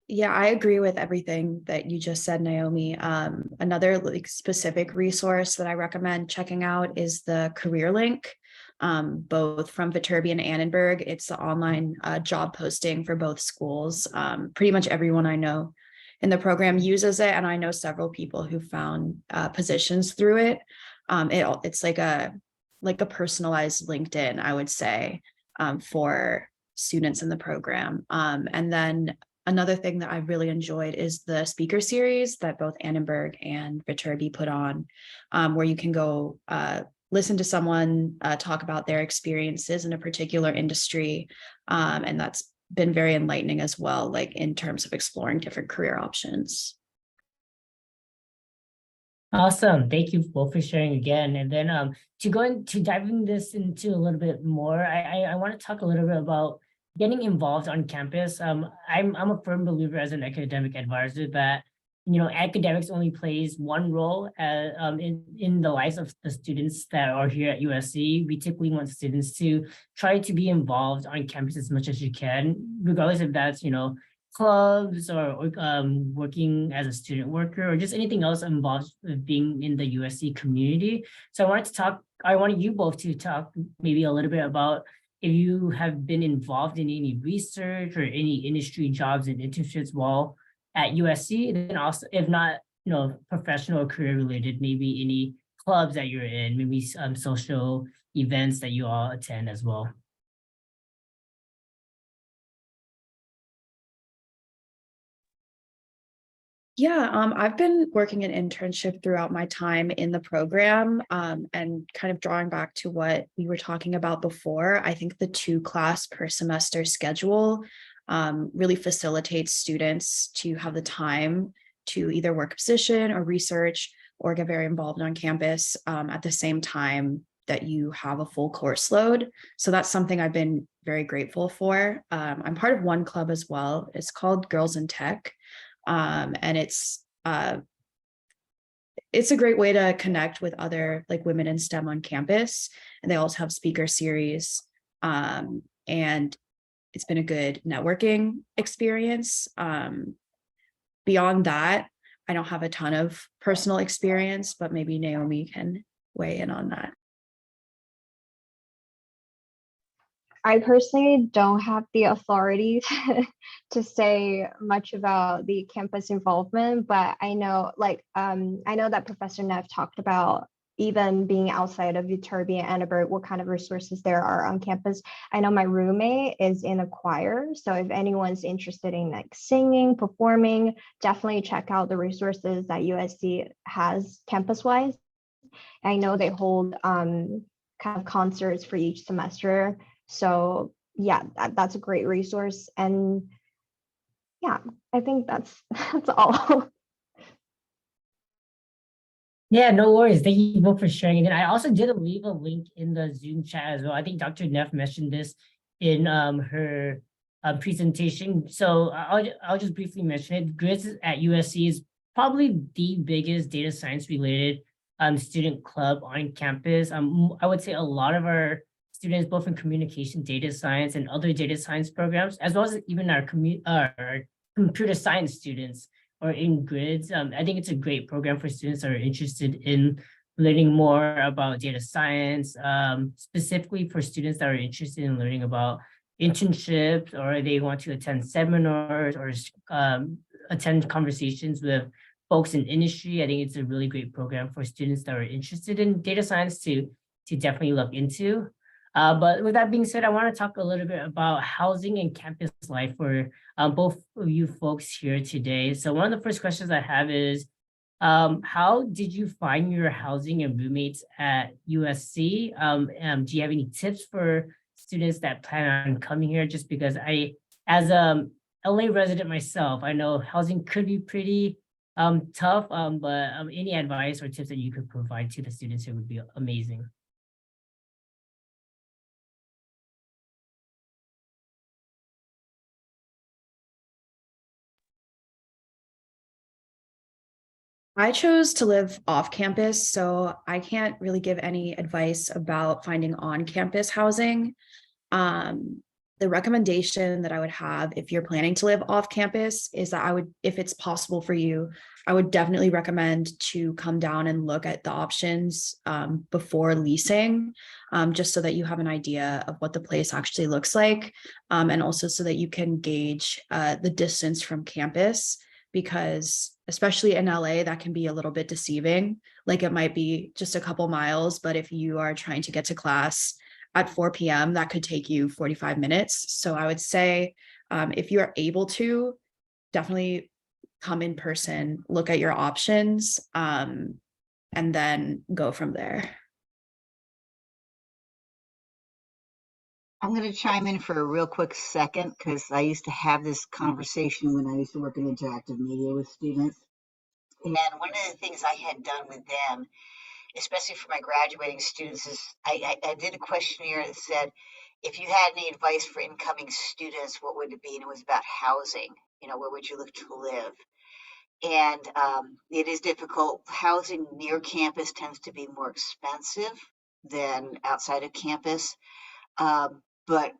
Yeah, I agree with everything that you just said, Naomi. Another like specific resource that I recommend checking out is the Career Link, both from Viterbi and Annenberg. It's the online job posting for both schools. Pretty much everyone I know in the program uses it, and I know several people who found positions through it. It's like a personalized LinkedIn, I would say, for students in the program. And then another thing that I've really enjoyed is the speaker series that both Annenberg and Viterbi put on, where you can go listen to someone talk about their experiences in a particular industry. And that's been very enlightening as well, like in terms of exploring different career options. Awesome. Thank you both for sharing again. And then to go into diving this into a little bit more, I want to talk a little bit about getting involved on campus. I'm a firm believer as an academic advisor that academics only plays one role in the lives of the students that are here at USC. We typically want students to try to be involved on campus as much as you can, regardless if that's clubs or working as a student worker or just anything else involved with being in the USC community. So I wanted you both to talk maybe a little bit about if you have been involved in any research or any industry jobs and internships while at USC, and then also if not, professional or career related, maybe any clubs that you're in, maybe some social events that you all attend as well. Yeah, I've been working an internship throughout my time in the program, and kind of drawing back to what we were talking about before. I think the 2-class per semester schedule really facilitates students to have the time to either work a position or research or get very involved on campus at the same time that you have a full course load. So that's something I've been very grateful for. I'm part of one club as well. It's called Girls in Tech. And it's a great way to connect with other like women in STEM on campus. And they also have speaker series. And it's been a good networking experience. Beyond that, I don't have a ton of personal experience, but maybe Naomi can weigh in on that. I personally don't have the authority to say much about the campus involvement, but I know that Professor Neff talked about even being outside of Viterbi and Annenberg, what kind of resources there are on campus. I know my roommate is in a choir, so if anyone's interested in like singing, performing, definitely check out the resources that USC has campus-wise. I know they hold kind of concerts for each semester. So yeah, that's a great resource. And yeah, I think that's all. Yeah, no worries. Thank you both for sharing. And then I also did leave a link in the Zoom chat as well. I think Dr. Neff mentioned this in her presentation. So I'll just briefly mention it. GRIDS at USC is probably the biggest data science related student club on campus. I would say a lot of our students, both in communication data science and other data science programs, as well as even our computer science students or in GRIDS. I think it's a great program for students that are interested in learning more about data science, specifically for students that are interested in learning about internships, or they want to attend seminars or attend conversations with folks in industry. I think it's a really great program for students that are interested in data science to definitely look into. But with that being said, I want to talk a little bit about housing and campus life for both of you folks here today. So one of the first questions I have is, how did you find your housing and roommates at USC? Do you have any tips for students that plan on coming here? Just because as a LA resident myself, I know housing could be pretty tough, but any advice or tips that you could provide to the students here would be amazing. I chose to live off campus, so I can't really give any advice about finding on-campus housing. The recommendation that I would have if you're planning to live off campus is that I would, if it's possible for you, I would definitely recommend to come down and look at the options before leasing, just so that you have an idea of what the place actually looks like, and also so that you can gauge the distance from campus, because especially in LA, that can be a little bit deceiving. Like it might be just a couple miles, but if you are trying to get to class at 4 p.m., that could take you 45 minutes. So I would say if you are able to, definitely come in person, look at your options, and then go from there. I'm going to chime in for a real quick second because I used to have this conversation when I used to work in interactive media with students. And one of the things I had done with them, especially for my graduating students, is I did a questionnaire that said, if you had any advice for incoming students, what would it be? And it was about housing. Where would you look to live? And it is difficult. Housing near campus tends to be more expensive than outside of campus. But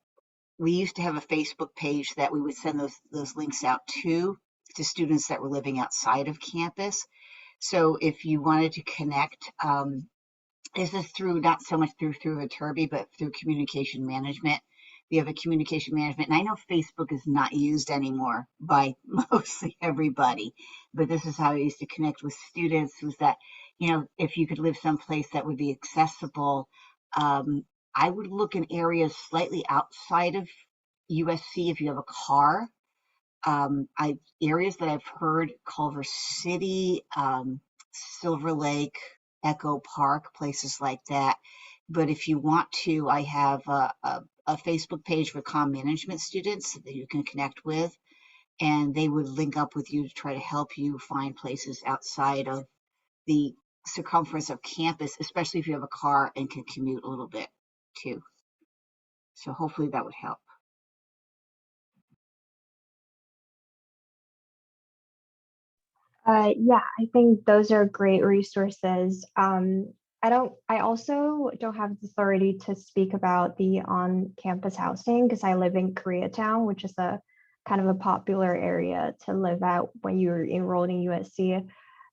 we used to have a Facebook page that we would send those links out to students that were living outside of campus. So if you wanted to connect, this is through not so much through Viterbi, but through communication management. We have a communication management, and I know Facebook is not used anymore by mostly everybody, but this is how I used to connect with students, was that, if you could live someplace that would be accessible, I would look in areas slightly outside of USC if you have a car. Areas that I've heard: Culver City, Silver Lake, Echo Park, places like that. But if you want to, I have a Facebook page for comm management students that you can connect with, and they would link up with you to try to help you find places outside of the circumference of campus, especially if you have a car and can commute a little bit too. So hopefully that would help. Yeah, I think those are great resources. I also don't have the authority to speak about the on-campus housing because I live in Koreatown, which is a kind of a popular area to live at when you're enrolled in USC.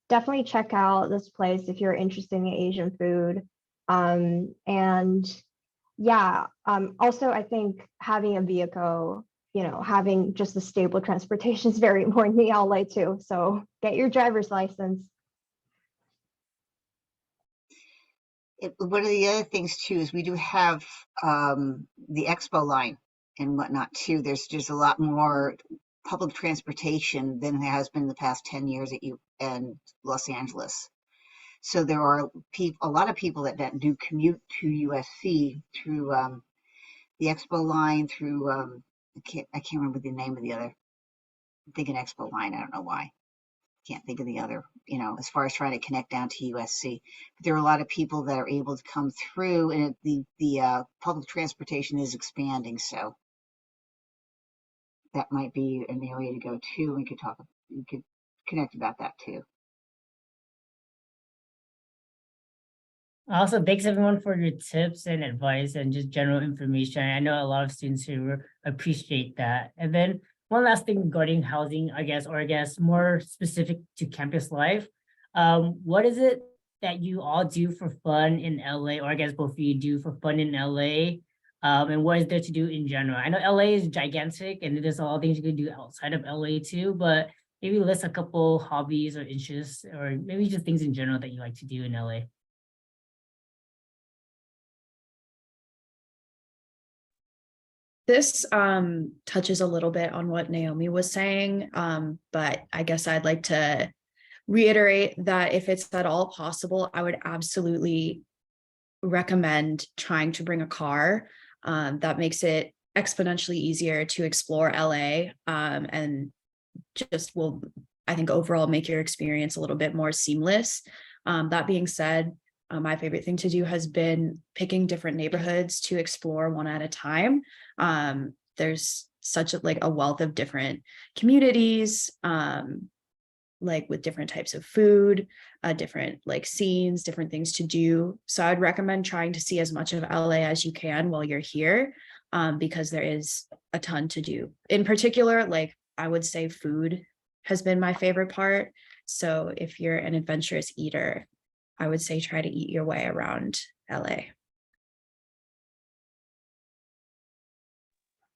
Definitely check out this place if you're interested in Asian food. And yeah, also I think having a vehicle, having just a stable transportation is very important in LA too. So get your driver's license. One of the other things too is we do have the Expo line and whatnot too. There's a lot more public transportation than there has been in the past 10 years in Los Angeles. So there are a lot of people that do commute to USC through the Expo line, through I can't remember the name of the other. I'm thinking Expo line. I don't know why. Can't think of the other, as far as trying to connect down to USC. But there are a lot of people that are able to come through, and the public transportation is expanding. So that might be an area to go to. We could connect about that too. Also, thanks everyone for your tips and advice and just general information. I know a lot of students who appreciate that. And then one last thing regarding housing, I guess more specific to campus life. What is it that you all do for fun in LA, or I guess both of you do for fun in LA? And what is there to do in general? I know LA is gigantic and there's a lot of things you can do outside of LA too, but maybe list a couple hobbies or interests, or maybe just things in general that you like to do in LA. This touches a little bit on what Naomi was saying, but I guess I'd like to reiterate that if it's at all possible, I would absolutely recommend trying to bring a car. That makes it exponentially easier to explore LA, and just will, I think, overall make your experience a little bit more seamless. That being said, my favorite thing to do has been picking different neighborhoods to explore one at a time. There's such a wealth of different communities, like with different types of food, different like scenes, different things to do. So I'd recommend trying to see as much of LA as you can while you're here, because there is a ton to do. In particular, like I would say food has been my favorite part. So if you're an adventurous eater, I would say try to eat your way around LA.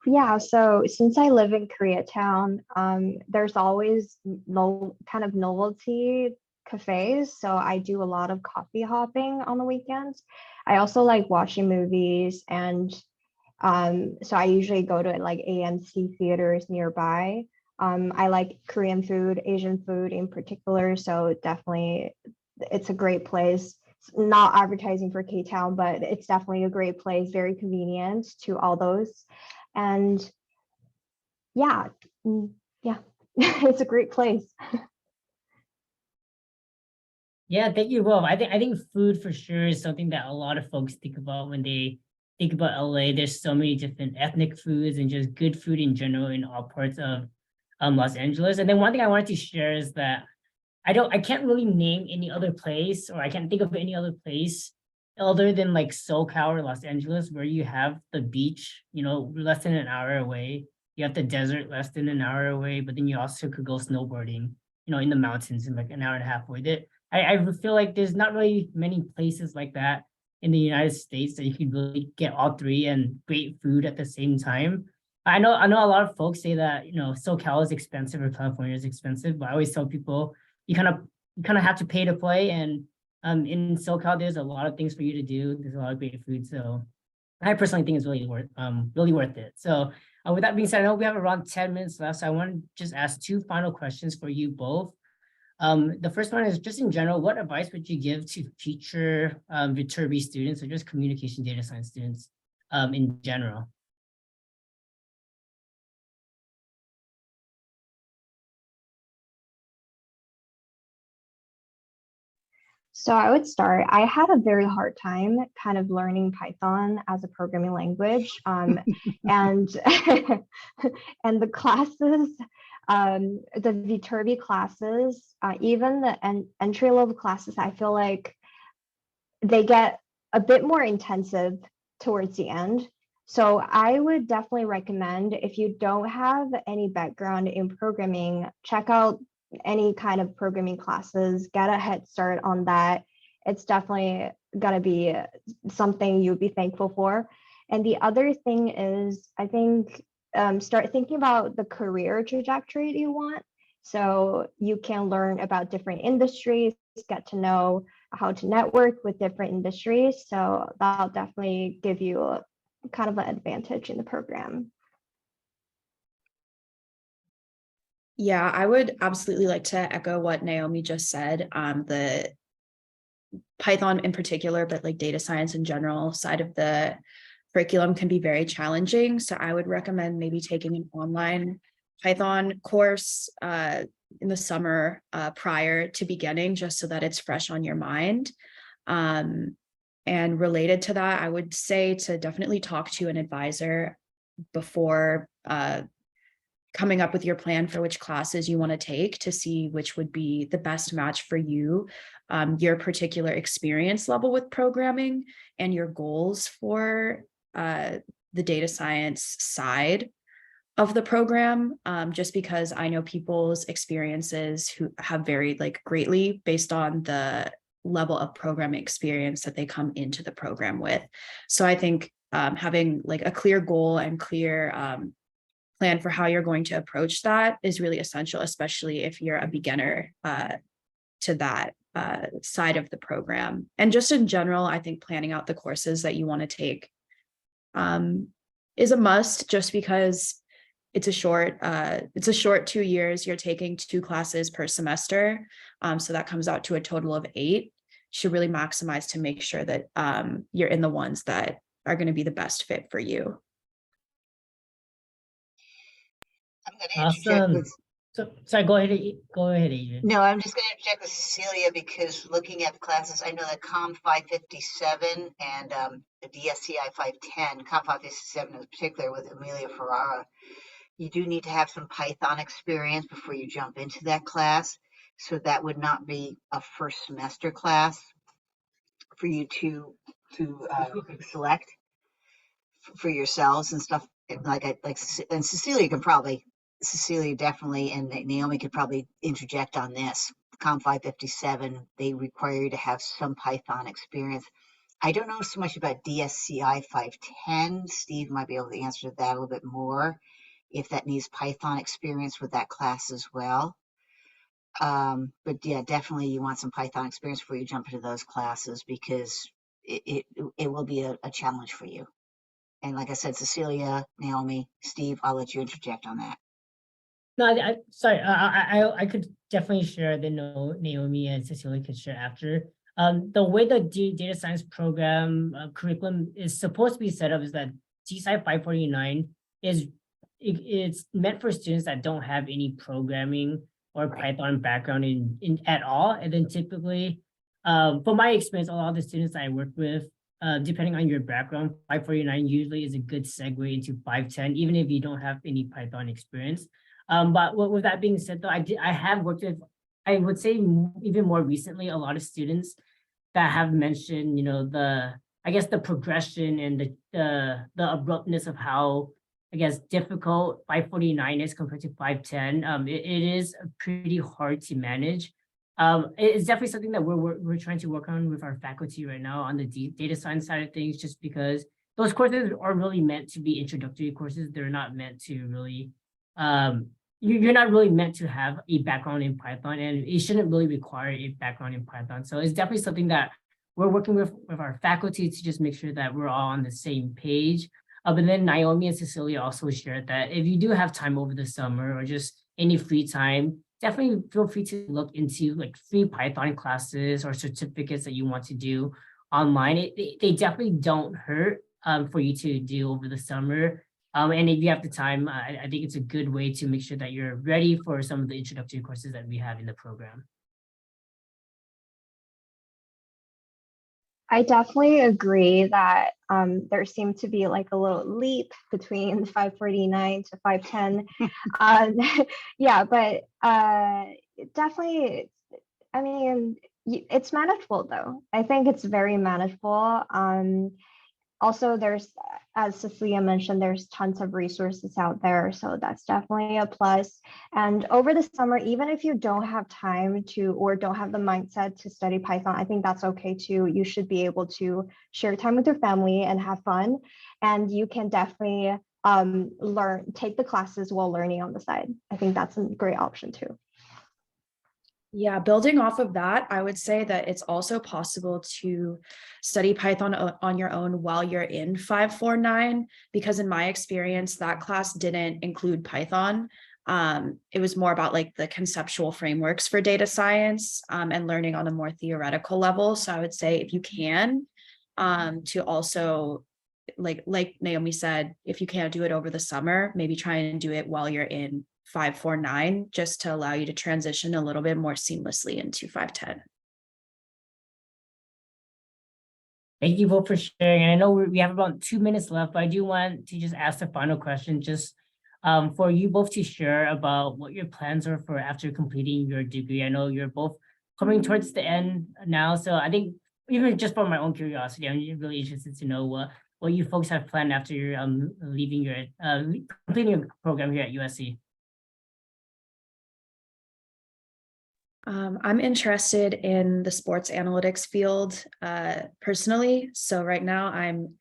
Yeah, so since I live in Koreatown, there's always no kind of novelty cafes. So I do a lot of coffee hopping on the weekends. I also like watching movies, and so I usually go to like AMC theaters nearby. I like Korean food, Asian food in particular, so definitely it's a great place. Not advertising for K-Town, but it's definitely a great place, very convenient to all those. And yeah, yeah, it's a great place. Yeah, thank you both. I think food for sure is something that a lot of folks think about when they think about LA. There's so many different ethnic foods and just good food in general in all parts of Los Angeles. And then one thing I wanted to share is that I can't really name any other place, or I can't think of any other place other than like SoCal or Los Angeles where you have the beach, less than an hour away. You have the desert less than an hour away, but then you also could go snowboarding, in the mountains in like an hour and a half away. I feel like there's not really many places like that in the United States that you could really get all three and great food at the same time. I know a lot of folks say that, SoCal is expensive or California is expensive, but I always tell people you kind of have to pay to play. And in SoCal, there's a lot of things for you to do. There's a lot of great food. So I personally think it's really worth it. So with that being said, I know we have around 10 minutes left. So I want to just ask two final questions for you both. The first one is just in general, what advice would you give to future Viterbi students or just communication data science students in general? So I would start. I had a very hard time kind of learning Python as a programming language, and and the classes, the Viterbi classes, even the entry level classes, I feel like they get a bit more intensive towards the end. So I would definitely recommend, if you don't have any background in programming, check out any kind of programming classes, get a head start on that. It's definitely gonna be something you'd be thankful for. And the other thing is, I think, start thinking about the career trajectory that you want. So you can learn about different industries, get to know how to network with different industries. So that'll definitely give you a kind of an advantage in the program. Yeah, I would absolutely like to echo what Naomi just said. The Python in particular, but like data science in general side of the curriculum can be very challenging. So I would recommend maybe taking an online Python course in the summer prior to beginning, just so that it's fresh on your mind. And related to that, I would say to definitely talk to an advisor before coming up with your plan for which classes you want to take, to see which would be the best match for you, your particular experience level with programming, and your goals for the data science side of the program, just because I know people's experiences who have varied like greatly based on the level of programming experience that they come into the program with. So I think having like a clear goal and clear plan for how you're going to approach that is really essential, especially if you're a beginner to that side of the program. And just in general, I think planning out the courses that you want to take is a must, just because it's a short 2 years. You're taking 2 classes per semester. So that comes out to a total of 8. You should really maximize to make sure that you're in the ones that are going to be the best fit for you. I'm going to interject Awesome. with, So sorry, go ahead, Adrian. no, I'm just going to interject with Cecilia, because looking at the classes, I know that COM 557 and the DSCI 510, COM 557 in particular with Amelia Ferrara, you do need to have some Python experience before you jump into that class. So that would not be a first semester class for you to select for yourselves and stuff. And Cecilia definitely, and Naomi could probably interject on this. Com 557, they require you to have some Python experience. I don't know so much about DSCI 510. Steve might be able to answer that a little bit more if that needs Python experience with that class as well. But yeah, definitely you want some Python experience before you jump into those classes, because it will be a challenge for you. And like I said, Cecilia, Naomi, Steve, I'll let you interject on that. No, sorry, I could definitely share, then Naomi and Cecilia could share after. The way the data science program curriculum is supposed to be set up is that DSci 549 it's meant for students that don't have any programming or Python background in at all. And then typically, from my experience, a lot of the students I work with, depending on your background, 549 usually is a good segue into 510, even if you don't have any Python experience. But with that being said, though, I have worked with, I would say even more recently, a lot of students that have mentioned, I guess the progression and the abruptness of how, I guess, difficult 549 is compared to 510. It is pretty hard to manage. It's definitely something that we're trying to work on with our faculty right now on the data science side of things, just because those courses are really meant to be introductory courses. They're not meant to really, you're not really meant to have a background in Python, and it shouldn't really require a background in Python. So it's definitely something that we're working with our faculty to just make sure that we're all on the same page. But then Naomi and Cecilia also shared that if you do have time over the summer or just any free time, definitely feel free to look into like free Python classes or certificates that you want to do online. They definitely don't hurt for you to do over the summer. And if you have the time, I think it's a good way to make sure that you're ready for some of the introductory courses that we have in the program. I definitely agree that there seemed to be like a little leap between 549 to 510. Yeah, but definitely, I mean, it's manageable though. I think it's very manageable. Also, there's, as Cecilia mentioned, there's tons of resources out there. So that's definitely a plus. And over the summer, even if you don't have time to, or don't have the mindset to study Python, I think that's okay too. You should be able to share time with your family and have fun. And you can definitely take the classes while learning on the side. I think that's a great option too. Yeah, building off of that, I would say that it's also possible to study Python on your own while you're in 549, because in my experience, that class didn't include Python. It was more about like the conceptual frameworks for data science and learning on a more theoretical level. So I would say if you can, to also, like Naomi said, if you can't do it over the summer, maybe try and do it while you're in 549, just to allow you to transition a little bit more seamlessly into 510. Thank you both for sharing. And I know we have about 2 minutes left, but I do want to just ask the final question, just for you both to share about what your plans are for after completing your degree. I know you're both coming towards the end now, so I think even just for my own curiosity, I'm really interested to know what you folks have planned after you're leaving your completing your program here at USC. I'm interested in the sports analytics field personally. So right now I'm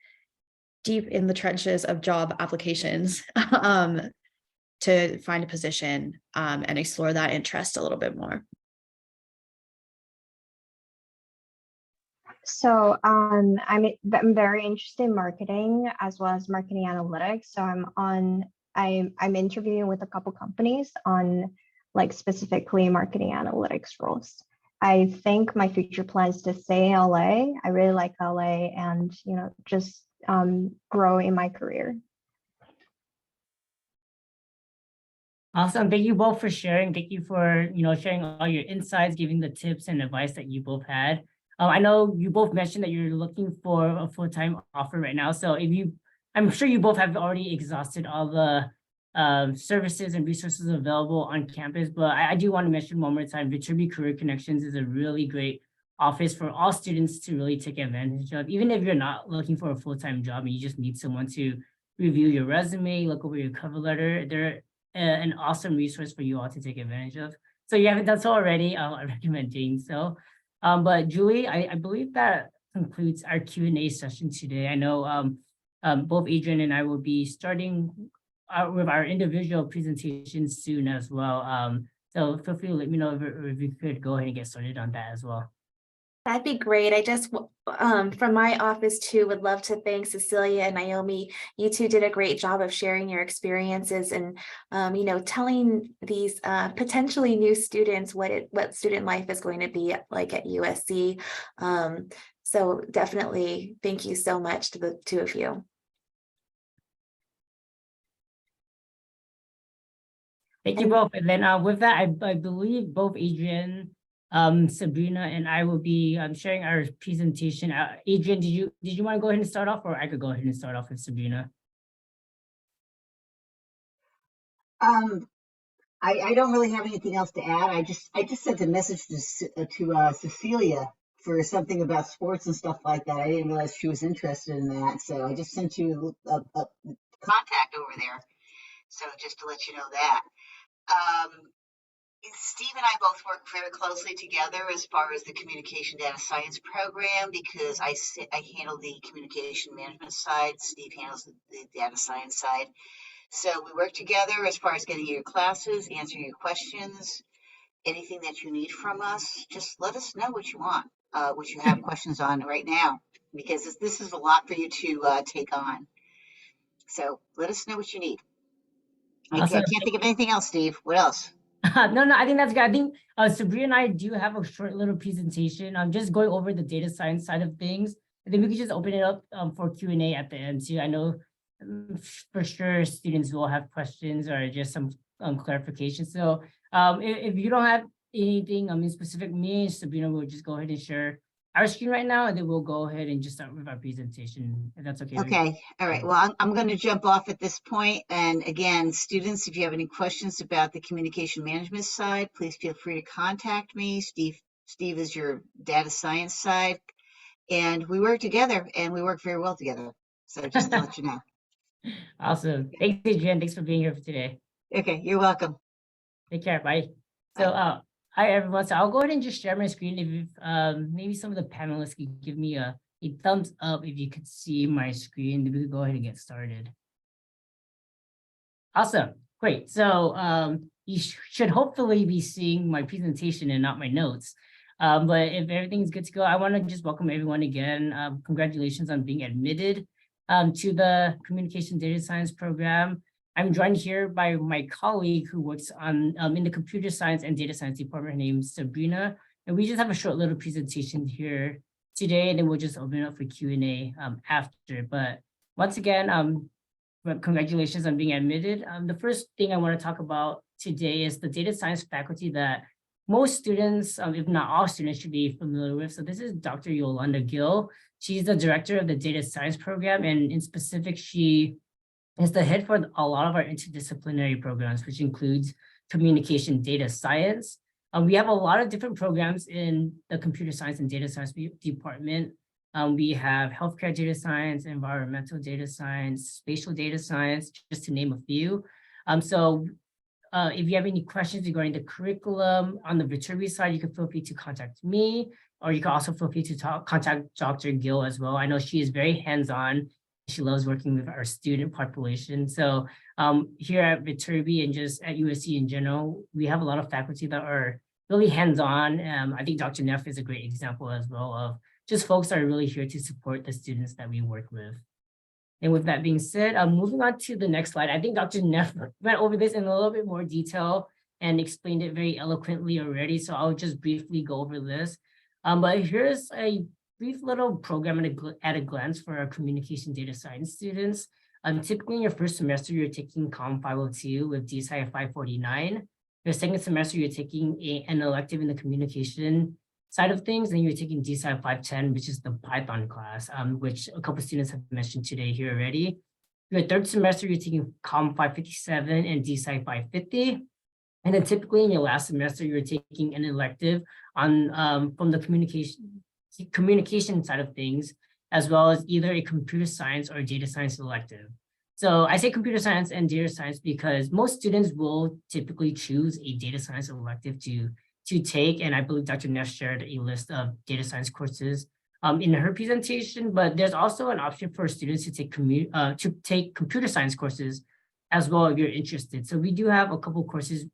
deep in the trenches of job applications to find a position and explore that interest a little bit more. So I'm very interested in marketing as well as marketing analytics. So I'm interviewing with a couple companies on like specifically marketing analytics roles. I think my future plan is to stay in LA. I really like LA and, just grow in my career. Awesome. Thank you both for sharing. Thank you for, sharing all your insights, giving the tips and advice that you both had. I know you both mentioned that you're looking for a full-time offer right now. So I'm sure you both have already exhausted all the services and resources available on campus. But I do want to mention one more time, Viterbi Career Connections is a really great office for all students to really take advantage of, even if you're not looking for a full-time job and you just need someone to review your resume, look over your cover letter. They're an awesome resource for you all to take advantage of. So you haven't done so already, I recommend doing so. But Julie, I believe that concludes our Q&A session today. I know both Adrian and I will be starting with our individual presentations soon as well. So feel free to let me know if you could go ahead and get started on that as well. That'd be great. I just, from my office too, would love to thank Cecilia and Naomi. You two did a great job of sharing your experiences and, telling these potentially new students what student life is going to be like at USC. So definitely thank you so much to the two of you. Thank you both. And then with that, I believe both Adrian, Sabrina, and I will be sharing our presentation. Adrian, did you want to go ahead and start off, or I could go ahead and start off with Sabrina? I don't really have anything else to add. I just sent a message to Cecilia for something about sports and stuff like that. I didn't realize she was interested in that, so I just sent you a contact over there. So just to let you know that. Steve and I both work very closely together as far as the communication data science program, because I handle the communication management side. Steve handles the data science side. So we work together as far as getting your classes, answering your questions, anything that you need from us. Just let us know what you want, what you have questions on right now, because this is a lot for you to take on. So let us know what you need. Awesome. I can't think of anything else, Steve. What else? No, I think that's good. I think Sabrina and I do have a short little presentation. I'm just going over the data science side of things. And then we could just open it up for Q&A at the end too. I know for sure students will have questions or just some clarification. So if you don't have anything in specific, me and Sabrina will just go ahead and share our screen right now, and then we'll go ahead and just start with our presentation, if that's okay. Okay, all right. Well, I'm going to jump off at this point. And again, students, if you have any questions about the communication management side, please feel free to contact me. Steve is your data science side, and we work together, and we work very well together. So just to let you know. Awesome. Thanks, Adrian. Thanks for being here for today. Okay, you're welcome. Take care. Bye. So, hi everyone. So I'll go ahead and just share my screen. If maybe some of the panelists could give me a thumbs up if you could see my screen, then we could go ahead and get started. Awesome. Great. So you should hopefully be seeing my presentation and not my notes. But if everything's good to go, I want to just welcome everyone again. Congratulations on being admitted to the Communication Data Science program. I'm joined here by my colleague who works on in the Computer Science and Data Science department. Her name is Sabrina, and we just have a short little presentation here today, and then we'll just open it up for Q&A after. But once again, congratulations on being admitted. The first thing I want to talk about today is the data science faculty that most students, if not all students, should be familiar with. So this is Dr. Yolanda Gill. She's the director of the data science program, and in specific, she is the head for a lot of our interdisciplinary programs, which includes communication data science. We have a lot of different programs in the computer science and data science department. We have healthcare data science, environmental data science, spatial data science, just to name a few. So if you have any questions regarding the curriculum on the Viterbi side, you can feel free to contact me, or you can also feel free to contact Dr. Gill as well. I know she is very hands-on. She loves working with our student population. So here at Viterbi and just at USC in general, we have a lot of faculty that are really hands-on. I think Dr. Neff is a great example as well of just folks that are really here to support the students that we work with. And with that being said, moving on to the next slide. I think Dr. Neff went over this in a little bit more detail and explained it very eloquently already. So I'll just briefly go over this. But here's a brief little program at a glance for our communication data science students. Typically in your first semester, you're taking COM 502 with DSci 549. Your second semester, you're taking an elective in the communication side of things, and you're taking DSci 510, which is the Python class, which a couple of students have mentioned today here already. Your third semester, you're taking COM 557 and DSci 550. And then typically in your last semester, you're taking an elective on from the communication side of things, as well as either a computer science or data science elective. So I say computer science and data science because most students will typically choose a data science elective to take. And I believe Dr. Neff shared a list of data science courses in her presentation, but there's also an option for students to take computer science courses as well if you're interested. So we do have a couple courses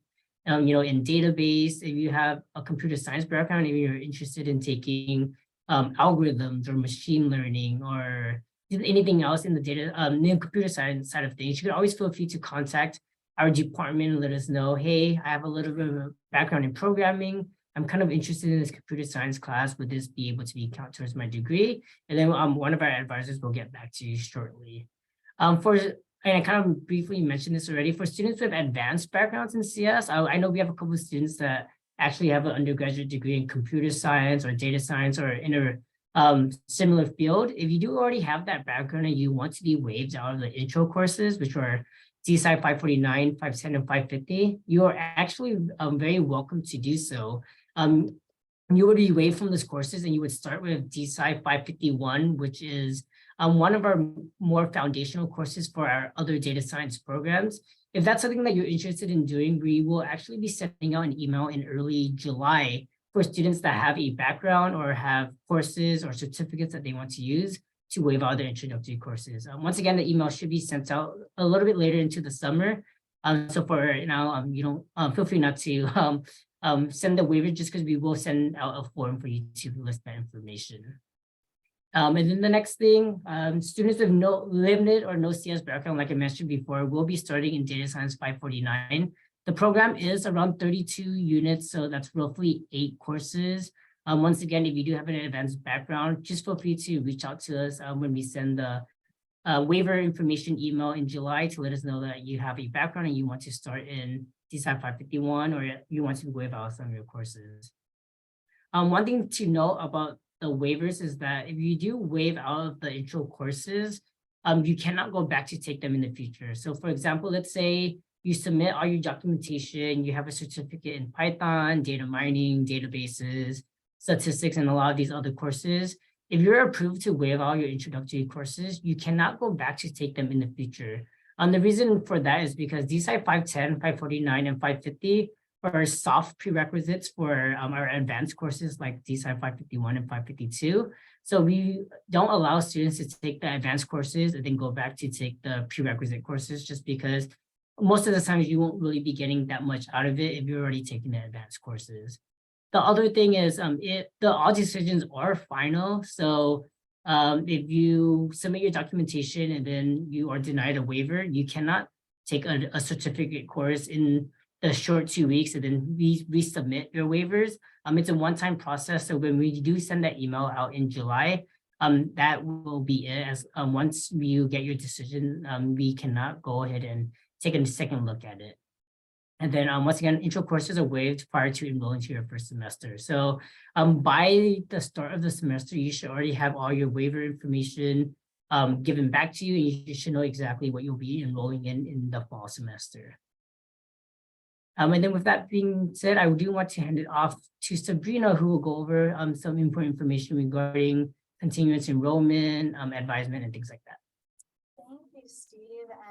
in database. If you have a computer science background, if you're interested in taking algorithms or machine learning or anything else in the data, in computer science side of things, you can always feel free to contact our department and let us know, hey, I have a little bit of a background in programming. I'm kind of interested in this computer science class. Would this be able to be counted towards my degree? And then one of our advisors will get back to you shortly. And I kind of briefly mentioned this already, for students with advanced backgrounds in CS, I know we have a couple of students that actually have an undergraduate degree in computer science or data science or in a similar field. If you do already have that background and you want to be waived out of the intro courses, which are DSci 549, 510, and 550, you are actually very welcome to do so. You would be waived from those courses and you would start with DSci 551, which is one of our more foundational courses for our other data science programs. If that's something that you're interested in doing, we will actually be sending out an email in early July for students that have a background or have courses or certificates that they want to use to waive out their introductory courses. Once again, the email should be sent out a little bit later into the summer. So for now, you don't feel free not to send the waiver just because we will send out a form for you to list that information. And then the next thing, students with no limited or no CS background, like I mentioned before, will be starting in Data Science 549. The program is around 32 units, so that's roughly 8 courses. Once again, if you do have an advanced background, just feel free to reach out to us when we send the waiver information email in July to let us know that you have a background and you want to start in DSci 551 or you want to waive out some of your courses. One thing to note about the waivers is that if you do waive out of the intro courses, you cannot go back to take them in the future. So for example, let's say you submit all your documentation, you have a certificate in Python, data mining, databases, statistics, and a lot of these other courses. If you're approved to waive all your introductory courses, you cannot go back to take them in the future. The reason for that is because DSci 510, 549, and 550 are soft prerequisites for our advanced courses like DSci 551 and 552. So we don't allow students to take the advanced courses and then go back to take the prerequisite courses just because most of the times you won't really be getting that much out of it if you're already taking the advanced courses. The other thing is all decisions are final. So if you submit your documentation and then you are denied a waiver, you cannot take a certificate course in the short 2 weeks and then resubmit your waivers. It's a one-time process. So when we do send that email out in July, that will be it. As once you get your decision, we cannot go ahead and take a second look at it. And then once again, intro courses are waived prior to enrolling to your first semester. So by the start of the semester, you should already have all your waiver information given back to you, and you should know exactly what you'll be enrolling in the fall semester. And then with that being said, I do want to hand it off to Sabrina, who will go over some important information regarding continuous enrollment, advisement, and things like that. Thank you, Steve,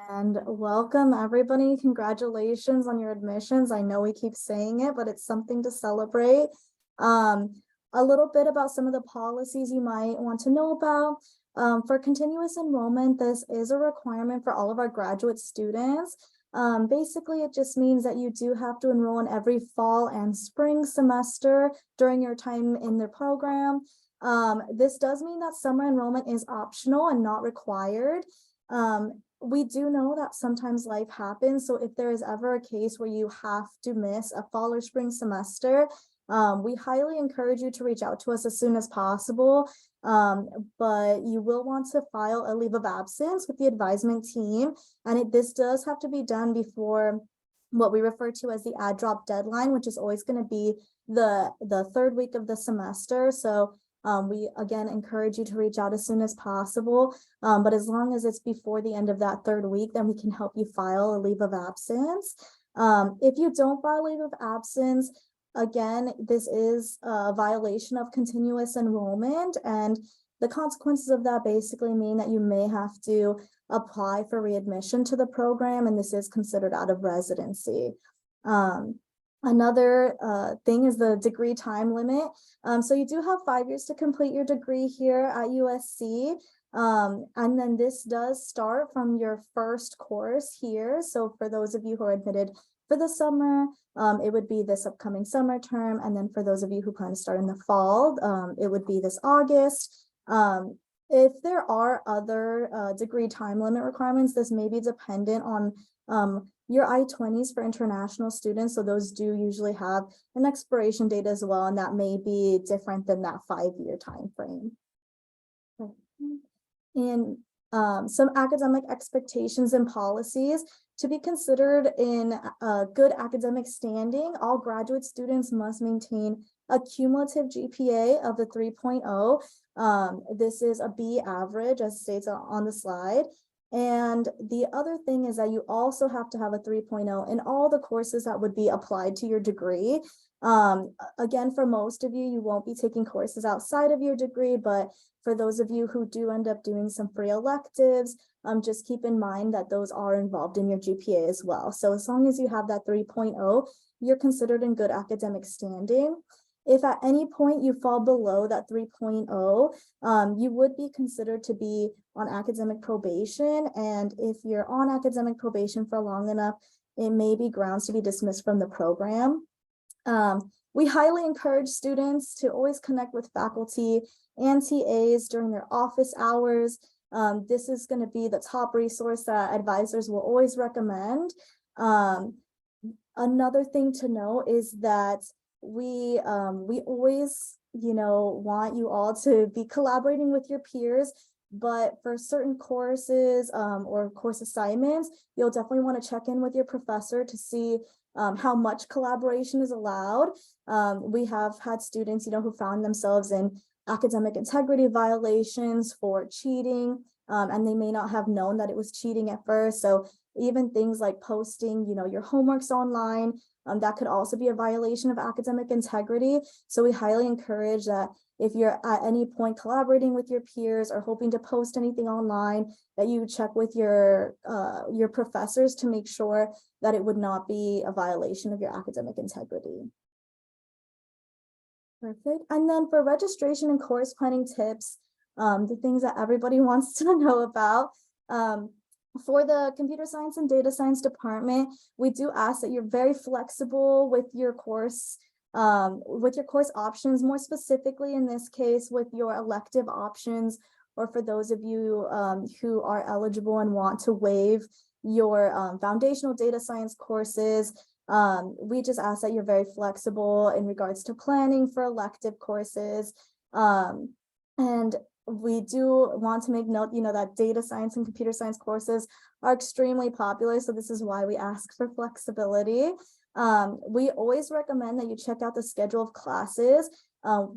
and welcome everybody. Congratulations on your admissions. I know we keep saying it, but it's something to celebrate. A little bit about some of the policies you might want to know about. For continuous enrollment, this is a requirement for all of our graduate students. Basically, it just means that you do have to enroll in every fall and spring semester during your time in the program. This does mean that summer enrollment is optional and not required. We do know that sometimes life happens. So if there is ever a case where you have to miss a fall or spring semester, we highly encourage you to reach out to us as soon as possible. But you will want to file a leave of absence with the advisement team. And this does have to be done before what we refer to as the add drop deadline, which is always going to be the third week of the semester. So We again encourage you to reach out as soon as possible. But as long as it's before the end of that 3rd week, then we can help you file a leave of absence. If you don't file a leave of absence, again, this is a violation of continuous enrollment, and the consequences of that basically mean that you may have to apply for readmission to the program, and this is considered out of residency. Another thing is the degree time limit. So you do have 5 years to complete your degree here at USC. And then this does start from your first course here. So for those of you who are admitted for the summer, it would be this upcoming summer term. And then for those of you who plan to start in the fall, it would be this August. If there are other degree time limit requirements, this may be dependent on your I-20s for international students. So those do usually have an expiration date as well, and that may be different than that 5-year time frame. And some academic expectations and policies to be considered in good academic standing. All graduate students must maintain a cumulative GPA of the 3.0. This is a B average, as states on the slide. And the other thing is that you also have to have a 3.0 in all the courses that would be applied to your degree. Again, for most of you, you won't be taking courses outside of your degree, but for those of you who do end up doing some free electives, just keep in mind that those are involved in your GPA as well. So as long as you have that 3.0, you're considered in good academic standing. If at any point you fall below that 3.0, you would be considered to be on academic probation. And if you're on academic probation for long enough, it may be grounds to be dismissed from the program. We highly encourage students to always connect with faculty and TAs during their office hours. This is going to be the top resource that advisors will always recommend. Another thing to know is that we always, want you all to be collaborating with your peers, but for certain courses or course assignments, you'll definitely want to check in with your professor to see how much collaboration is allowed. We have had students, who found themselves in academic integrity violations for cheating, and they may not have known that it was cheating at first. So even things like posting, your homeworks online, that could also be a violation of academic integrity. So we highly encourage that if you're at any point collaborating with your peers or hoping to post anything online, that you check with your professors to make sure that it would not be a violation of your academic integrity. Perfect. And then for registration and course planning tips, the things that everybody wants to know about, for the computer science and data science department, we do ask that you're very flexible with your course options, more specifically in this case with your elective options, or for those of you who are eligible and want to waive your foundational data science courses. We just ask that you're very flexible in regards to planning for elective courses. And we do want to make note, that data science and computer science courses are extremely popular. So this is why we ask for flexibility. We always recommend that you check out the schedule of classes.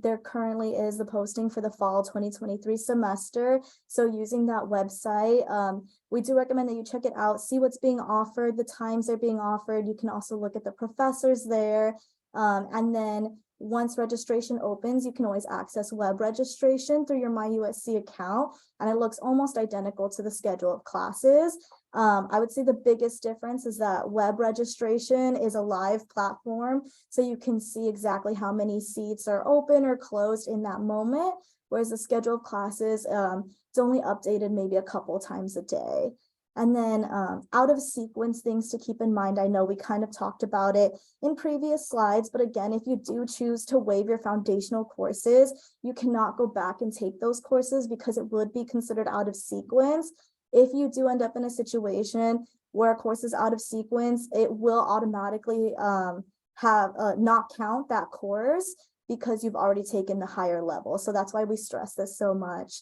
There currently is the posting for the fall 2023 semester. So using that website, we do recommend that you check it out, see what's being offered, the times they're being offered. You can also look at the professors there. And then once registration opens, you can always access web registration through your MyUSC account, and it looks almost identical to the schedule of classes. I would say the biggest difference is that web registration is a live platform, so you can see exactly how many seats are open or closed in that moment, whereas the schedule of classes, it's only updated maybe a couple times a day. And then out of sequence things to keep in mind. I know we kind of talked about it in previous slides, but again, if you do choose to waive your foundational courses, you cannot go back and take those courses because it would be considered out of sequence. If you do end up in a situation where a course is out of sequence, it will automatically not count that course because you've already taken the higher level. So that's why we stress this so much.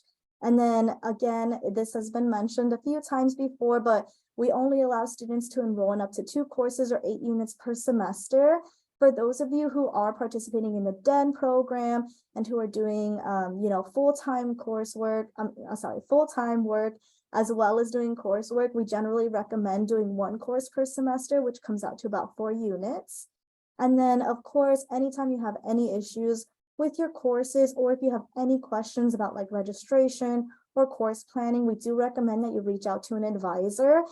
And then again, this has been mentioned a few times before, but we only allow students to enroll in up to 2 courses or 8 units per semester. For those of you who are participating in the DEN program and who are doing, full-time coursework, full-time work, as well as doing coursework, we generally recommend doing one course per semester, which comes out to about 4 units. And then, of course, anytime you have any issues with your courses, or if you have any questions about like registration or course planning, we do recommend that you reach out to an advisor.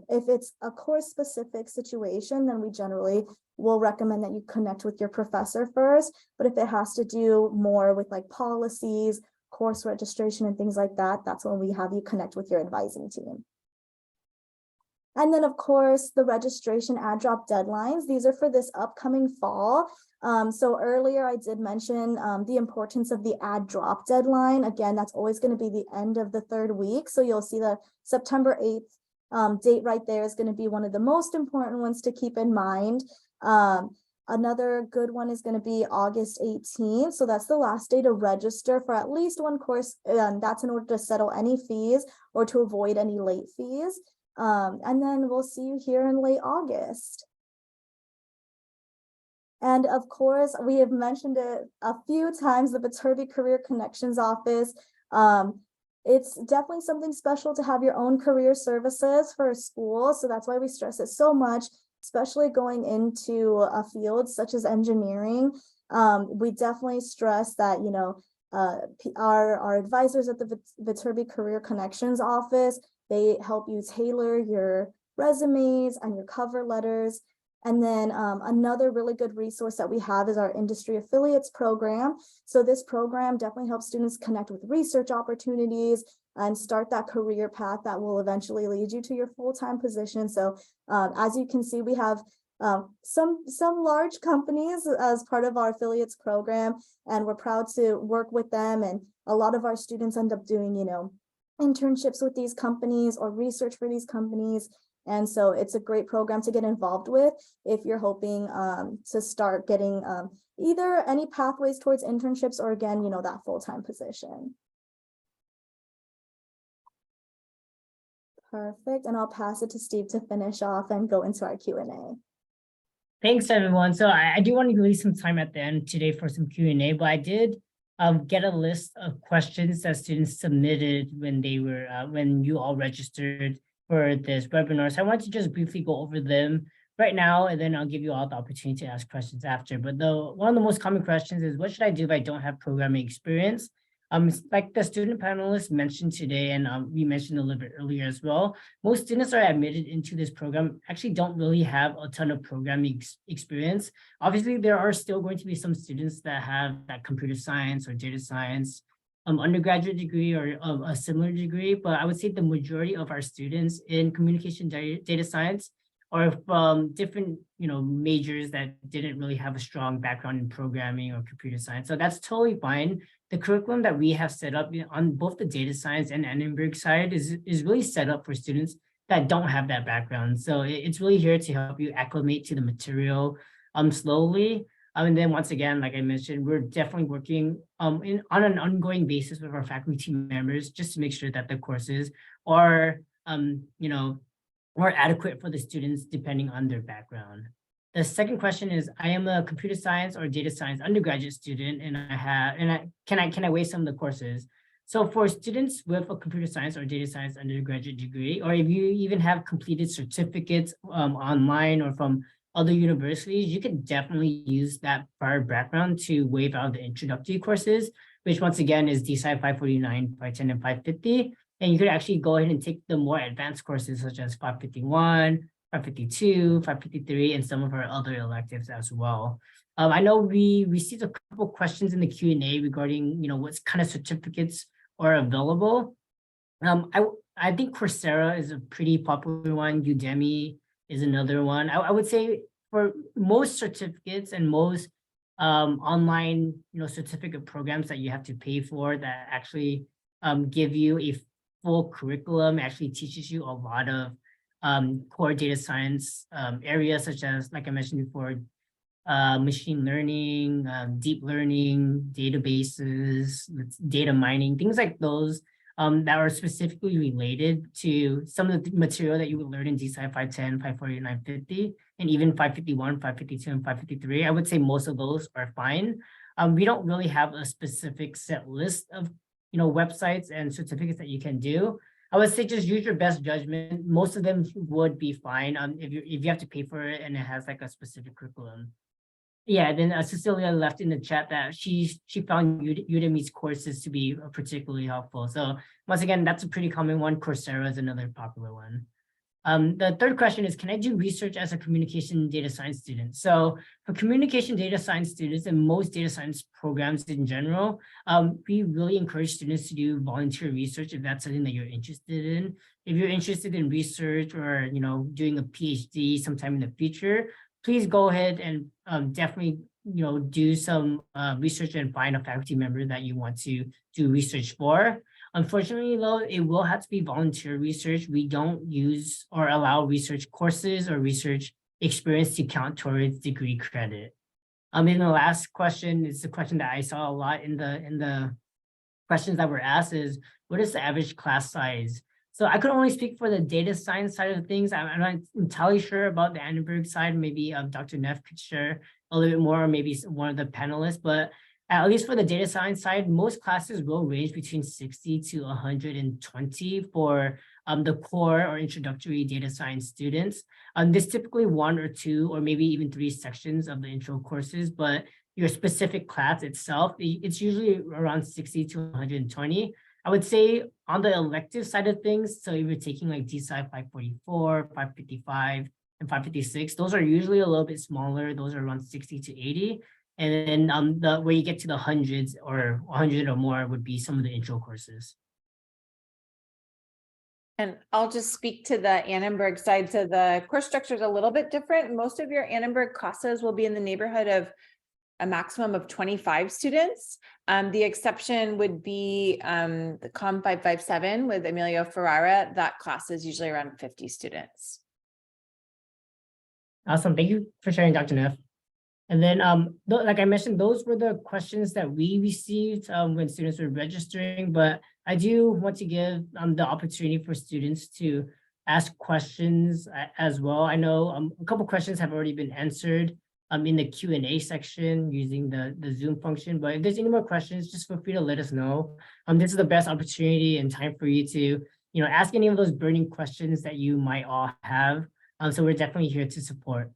If it's a course specific situation, then we generally will recommend that you connect with your professor first. But if it has to do more with like policies, course registration and things like that, that's when we have you connect with your advising team. And then, of course, the registration add drop deadlines. These are for this upcoming fall. So earlier I did mention the importance of the add drop deadline. Again, that's always going to be the end of the 3rd week. So you'll see the September 8th date right there is going to be one of the most important ones to keep in mind. Another good one is going to be August 18th. So that's the last day to register for at least one course. That's in order to settle any fees or to avoid any late fees. And then we'll see you here in late August. And of course, we have mentioned it a few times, the Viterbi Career Connections office. It's definitely something special to have your own career services for a school. So that's why we stress it so much, especially going into a field such as engineering. We definitely stress that, our advisors at the Viterbi Career Connections office, they help you tailor your resumes and your cover letters. And then another really good resource that we have is our industry affiliates program. So this program definitely helps students connect with research opportunities and start that career path that will eventually lead you to your full-time position. So as you can see, we have some large companies as part of our affiliates program, and we're proud to work with them. And a lot of our students end up doing, internships with these companies or research for these companies. And so it's a great program to get involved with if you're hoping to start getting either any pathways towards internships or, again, that full-time position. Perfect. And I'll pass it to Steve to finish off and go into our Q&A. Thanks, everyone. So I do want to leave some time at the end today for some Q&A, but I did get a list of questions that students submitted when they were when you all registered for this webinar. So I want to just briefly go over them right now, and then I'll give you all the opportunity to ask questions after. But one of the most common questions is, what should I do if I don't have programming experience? Like the student panelists mentioned today, and we mentioned a little bit earlier as well, most students are admitted into this program actually don't really have a ton of programming experience. Obviously, there are still going to be some students that have that computer science or data science undergraduate degree or a similar degree, but I would say the majority of our students in communication data science are from different majors that didn't really have a strong background in programming or computer science. So that's totally fine. The curriculum that we have set up on both the data science and Annenberg side is really set up for students that don't have that background. So it's really here to help you acclimate to the material slowly. And then once again, like I mentioned, we're definitely working on an ongoing basis with our faculty members just to make sure that the courses are, more adequate for the students depending on their background. The second question is, I am a computer science or data science undergraduate student, and can I waste some of the courses? So for students with a computer science or data science undergraduate degree, or if you even have completed certificates online or from other universities, you can definitely use that prior background to waive out the introductory courses, which once again is DSci 549, 510, and 550. And you could actually go ahead and take the more advanced courses such as 551, 552, 553, and some of our other electives as well. I know we received a couple of questions in the Q&A regarding, what kind of certificates are available. I think Coursera is a pretty popular one. Udemy is another one. I would say for most certificates and most online, certificate programs that you have to pay for that actually give you a full curriculum, actually teaches you a lot of core data science areas such as, like I mentioned before, machine learning, deep learning, databases, data mining, things like those that are specifically related to some of the material that you would learn in DSci 510, 549, 550. and even 551, 552, and 553. I would say most of those are fine. We don't really have a specific set list of, websites and certificates that you can do. I would say just use your best judgment. Most of them would be fine. If you have to pay for it and it has like a specific curriculum. Yeah, then Cecilia left in the chat that she found Udemy's courses to be particularly helpful. So once again, that's a pretty common one. Coursera is another popular one. The third question is, can I do research as a communication data science student? So for communication data science students and most data science programs in general, we really encourage students to do volunteer research if that's something that you're interested in. If you're interested in research or, doing a PhD sometime in the future, please go ahead and definitely, do some research and find a faculty member that you want to do research for. Unfortunately, though, it will have to be volunteer research. We don't use or allow research courses or research experience to count towards degree credit. And the last question is the question that I saw a lot in the questions that were asked is, what is the average class size? So I could only speak for the data science side of things. I'm not entirely sure about the Annenberg side. Maybe Dr. Neff could share a little bit more, or maybe one of the panelists, but at least for the data science side, most classes will range between 60 to 120 for the core or introductory data science students. There's typically 1 or 2 or maybe even 3 sections of the intro courses, but your specific class itself, it's usually around 60 to 120. I would say on the elective side of things, so if you're taking like DSci 544, 555, and 556, those are usually a little bit smaller. Those are around 60 to 80. And then where you get to the hundreds or 100 or more would be some of the intro courses. And I'll just speak to the Annenberg side. So the course structure is a little bit different. Most of your Annenberg classes will be in the neighborhood of a maximum of 25 students. The exception would be the COM 557 with Emilio Ferrara. That class is usually around 50 students. Awesome. Thank you for sharing, Dr. Neff. And then, like I mentioned, those were the questions that we received when students were registering, but I do want to give the opportunity for students to ask questions as well. I know a couple questions have already been answered in the Q&A section using the Zoom function, but if there's any more questions, just feel free to let us know. This is the best opportunity and time for you to, ask any of those burning questions that you might all have. So we're definitely here to support.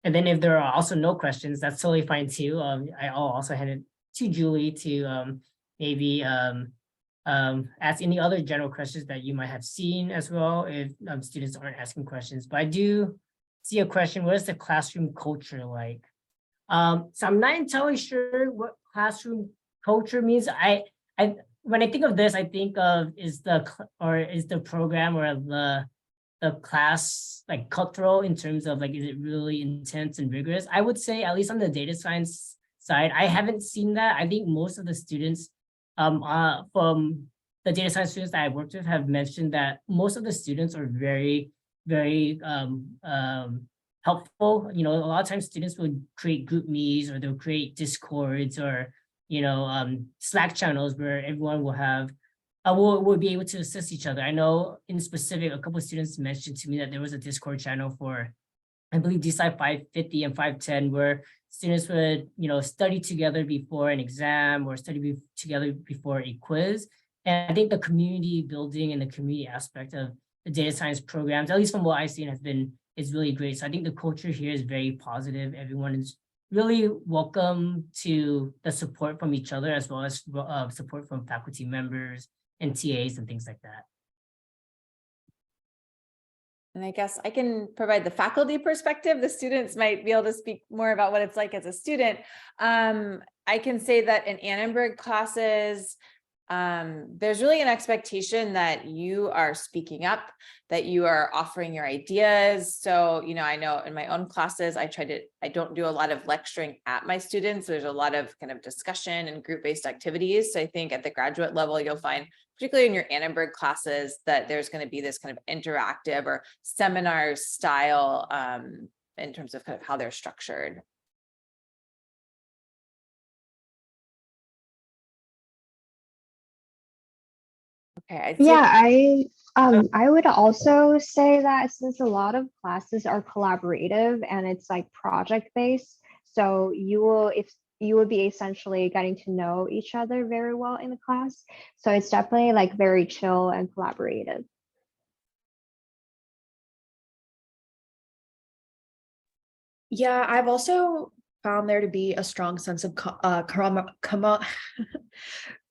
And then if there are also no questions, that's totally fine too. I'll also hand it to Julie to maybe ask any other general questions that you might have seen as well if students aren't asking questions. But I do see a question, what is the classroom culture like? So I'm not entirely sure what classroom culture means. When I think of this, I think of is the program or the class like cutthroat in terms of like, is it really intense and rigorous? I would say, at least on the data science side, I haven't seen that. I think most of the students from the data science students that I worked with have mentioned that most of the students are very, very helpful. A lot of times students would create group meets or they'll create Discords or, Slack channels where everyone will have will be able to assist each other. I know in specific, a couple of students mentioned to me that there was a Discord channel for, I believe, DSci 550 and 510, where students would, study together before an exam or study together before a quiz. And I think the community building and the community aspect of the data science programs, at least from what I've seen, is really great. So I think the culture here is very positive. Everyone is really welcome to the support from each other, as well as support from faculty members and TAs and things like that. And I guess I can provide the faculty perspective. The students might be able to speak more about what it's like as a student. I can say that in Annenberg classes, there's really an expectation that you are speaking up, that you are offering your ideas. So, I know in my own classes, I don't do a lot of lecturing at my students. There's a lot of kind of discussion and group-based activities. So I think at the graduate level, you'll find, particularly in your Annenberg classes, that there's going to be this kind of interactive or seminar style in terms of kind of how they're structured. Okay, I see. Yeah, I would also say that since a lot of classes are collaborative and it's like project based, so you will be essentially getting to know each other very well in the class. So it's definitely like very chill and collaborative. Yeah, I've also found there to be a strong sense of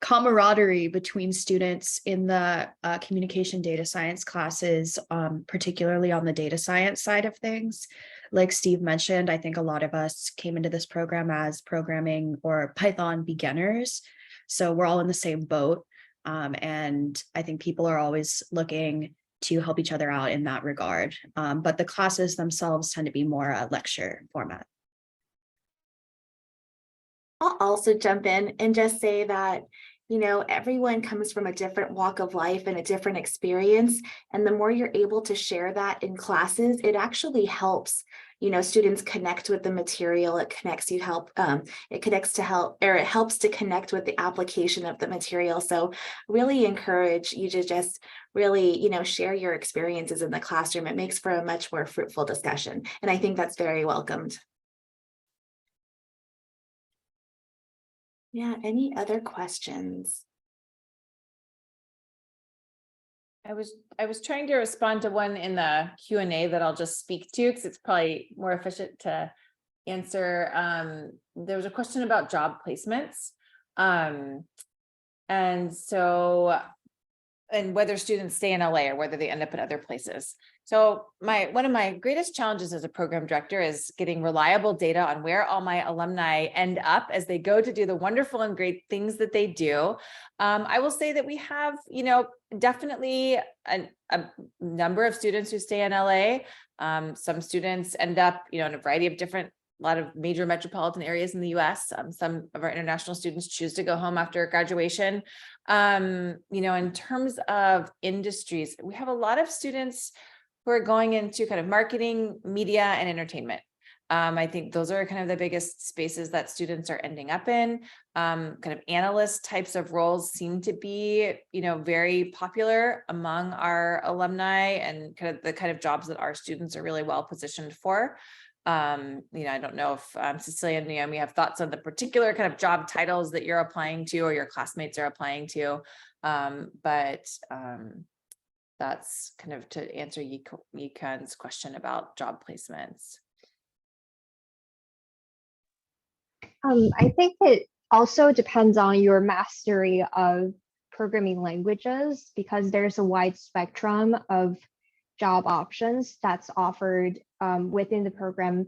camaraderie between students in the communication data science classes, particularly on the data science side of things. Like Steve mentioned, I think a lot of us came into this program as programming or Python beginners. So we're all in the same boat. And I think people are always looking to help each other out in that regard. But the classes themselves tend to be more a lecture format. I'll also jump in and just say that, you know, everyone comes from a different walk of life and a different experience. And the more you're able to share that in classes, it actually helps, you know, students connect with the material. It connects you help, it connects to help, or it helps to connect with the application of the material. So really encourage you to just really, you know, share your experiences in the classroom. It makes for a much more fruitful discussion. And I think that's very welcomed. Yeah, any other questions? I was trying to respond to one in the Q&A that I'll just speak to because it's probably more efficient to answer. There was a question about job placements. And so, and whether students stay in LA or whether they end up in other places. So one of my greatest challenges as a program director is getting reliable data on where all my alumni end up as they go to do the wonderful and great things that they do. I will say that we have, you know, definitely a number of students who stay in LA. Some students end up, you know, in a variety of different, a lot of major metropolitan areas in the US. Some of our international students choose to go home after graduation. You know, in terms of industries, we have a lot of students who are going into kind of marketing, media, and entertainment. I think those are kind of the biggest spaces that students are ending up in. Kind of analyst types of roles seem to be, you know, very popular among our alumni and kind of the kind of jobs that our students are really well positioned for. You know, I don't know if Cecilia and Naomi have thoughts on the particular kind of job titles that you're applying to or your classmates are applying to. That's kind of to answer Yikan's question about job placements. I think it also depends on your mastery of programming languages because there's a wide spectrum of job options that's offered within the program,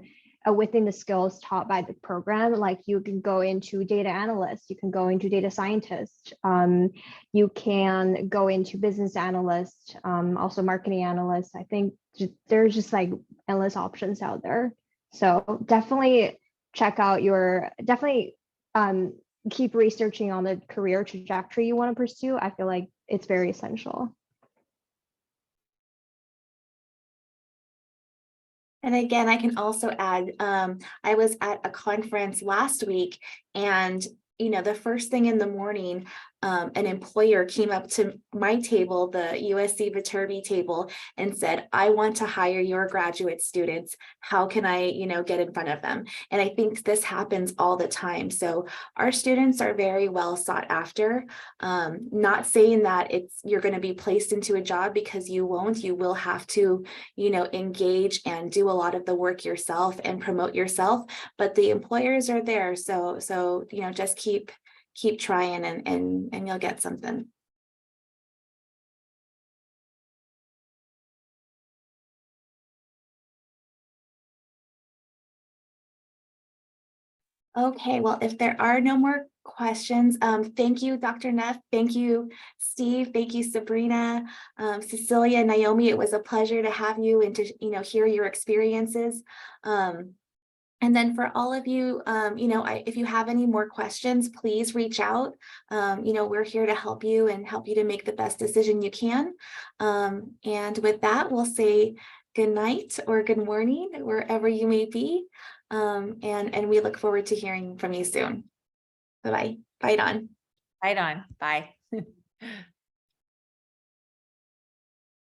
within the skills taught by the program. Like you can go into data analyst, you can go into data scientist, you can go into business analyst, also marketing analyst. I think there's just like endless options out there. So definitely check out keep researching on the career trajectory you want to pursue. I feel like it's very essential. And again, I can also add, I was at a conference last week and, you know, the first thing in the morning, an employer came up to my table, the USC Viterbi table, and said, I want to hire your graduate students. How can I, you know, get in front of them? And I think this happens all the time. So our students are very well sought after. Not saying that you're going to be placed into a job because you won't. You will have to, you know, engage and do a lot of the work yourself and promote yourself. But the employers are there. So you know, just keep trying and you'll get something. Okay, well, if there are no more questions, thank you, Dr. Neff. Thank you, Steve. Thank you, Sabrina, Cecilia, Naomi. It was a pleasure to have you and to, you know, hear your experiences. And then for all of you, you know, if you have any more questions, please reach out. You know, we're here to help you and help you to make the best decision you can. And with that, we'll say good night or good morning, wherever you may be. And we look forward to hearing from you soon. Bye-bye. Bye, Dawn. Right on. Bye.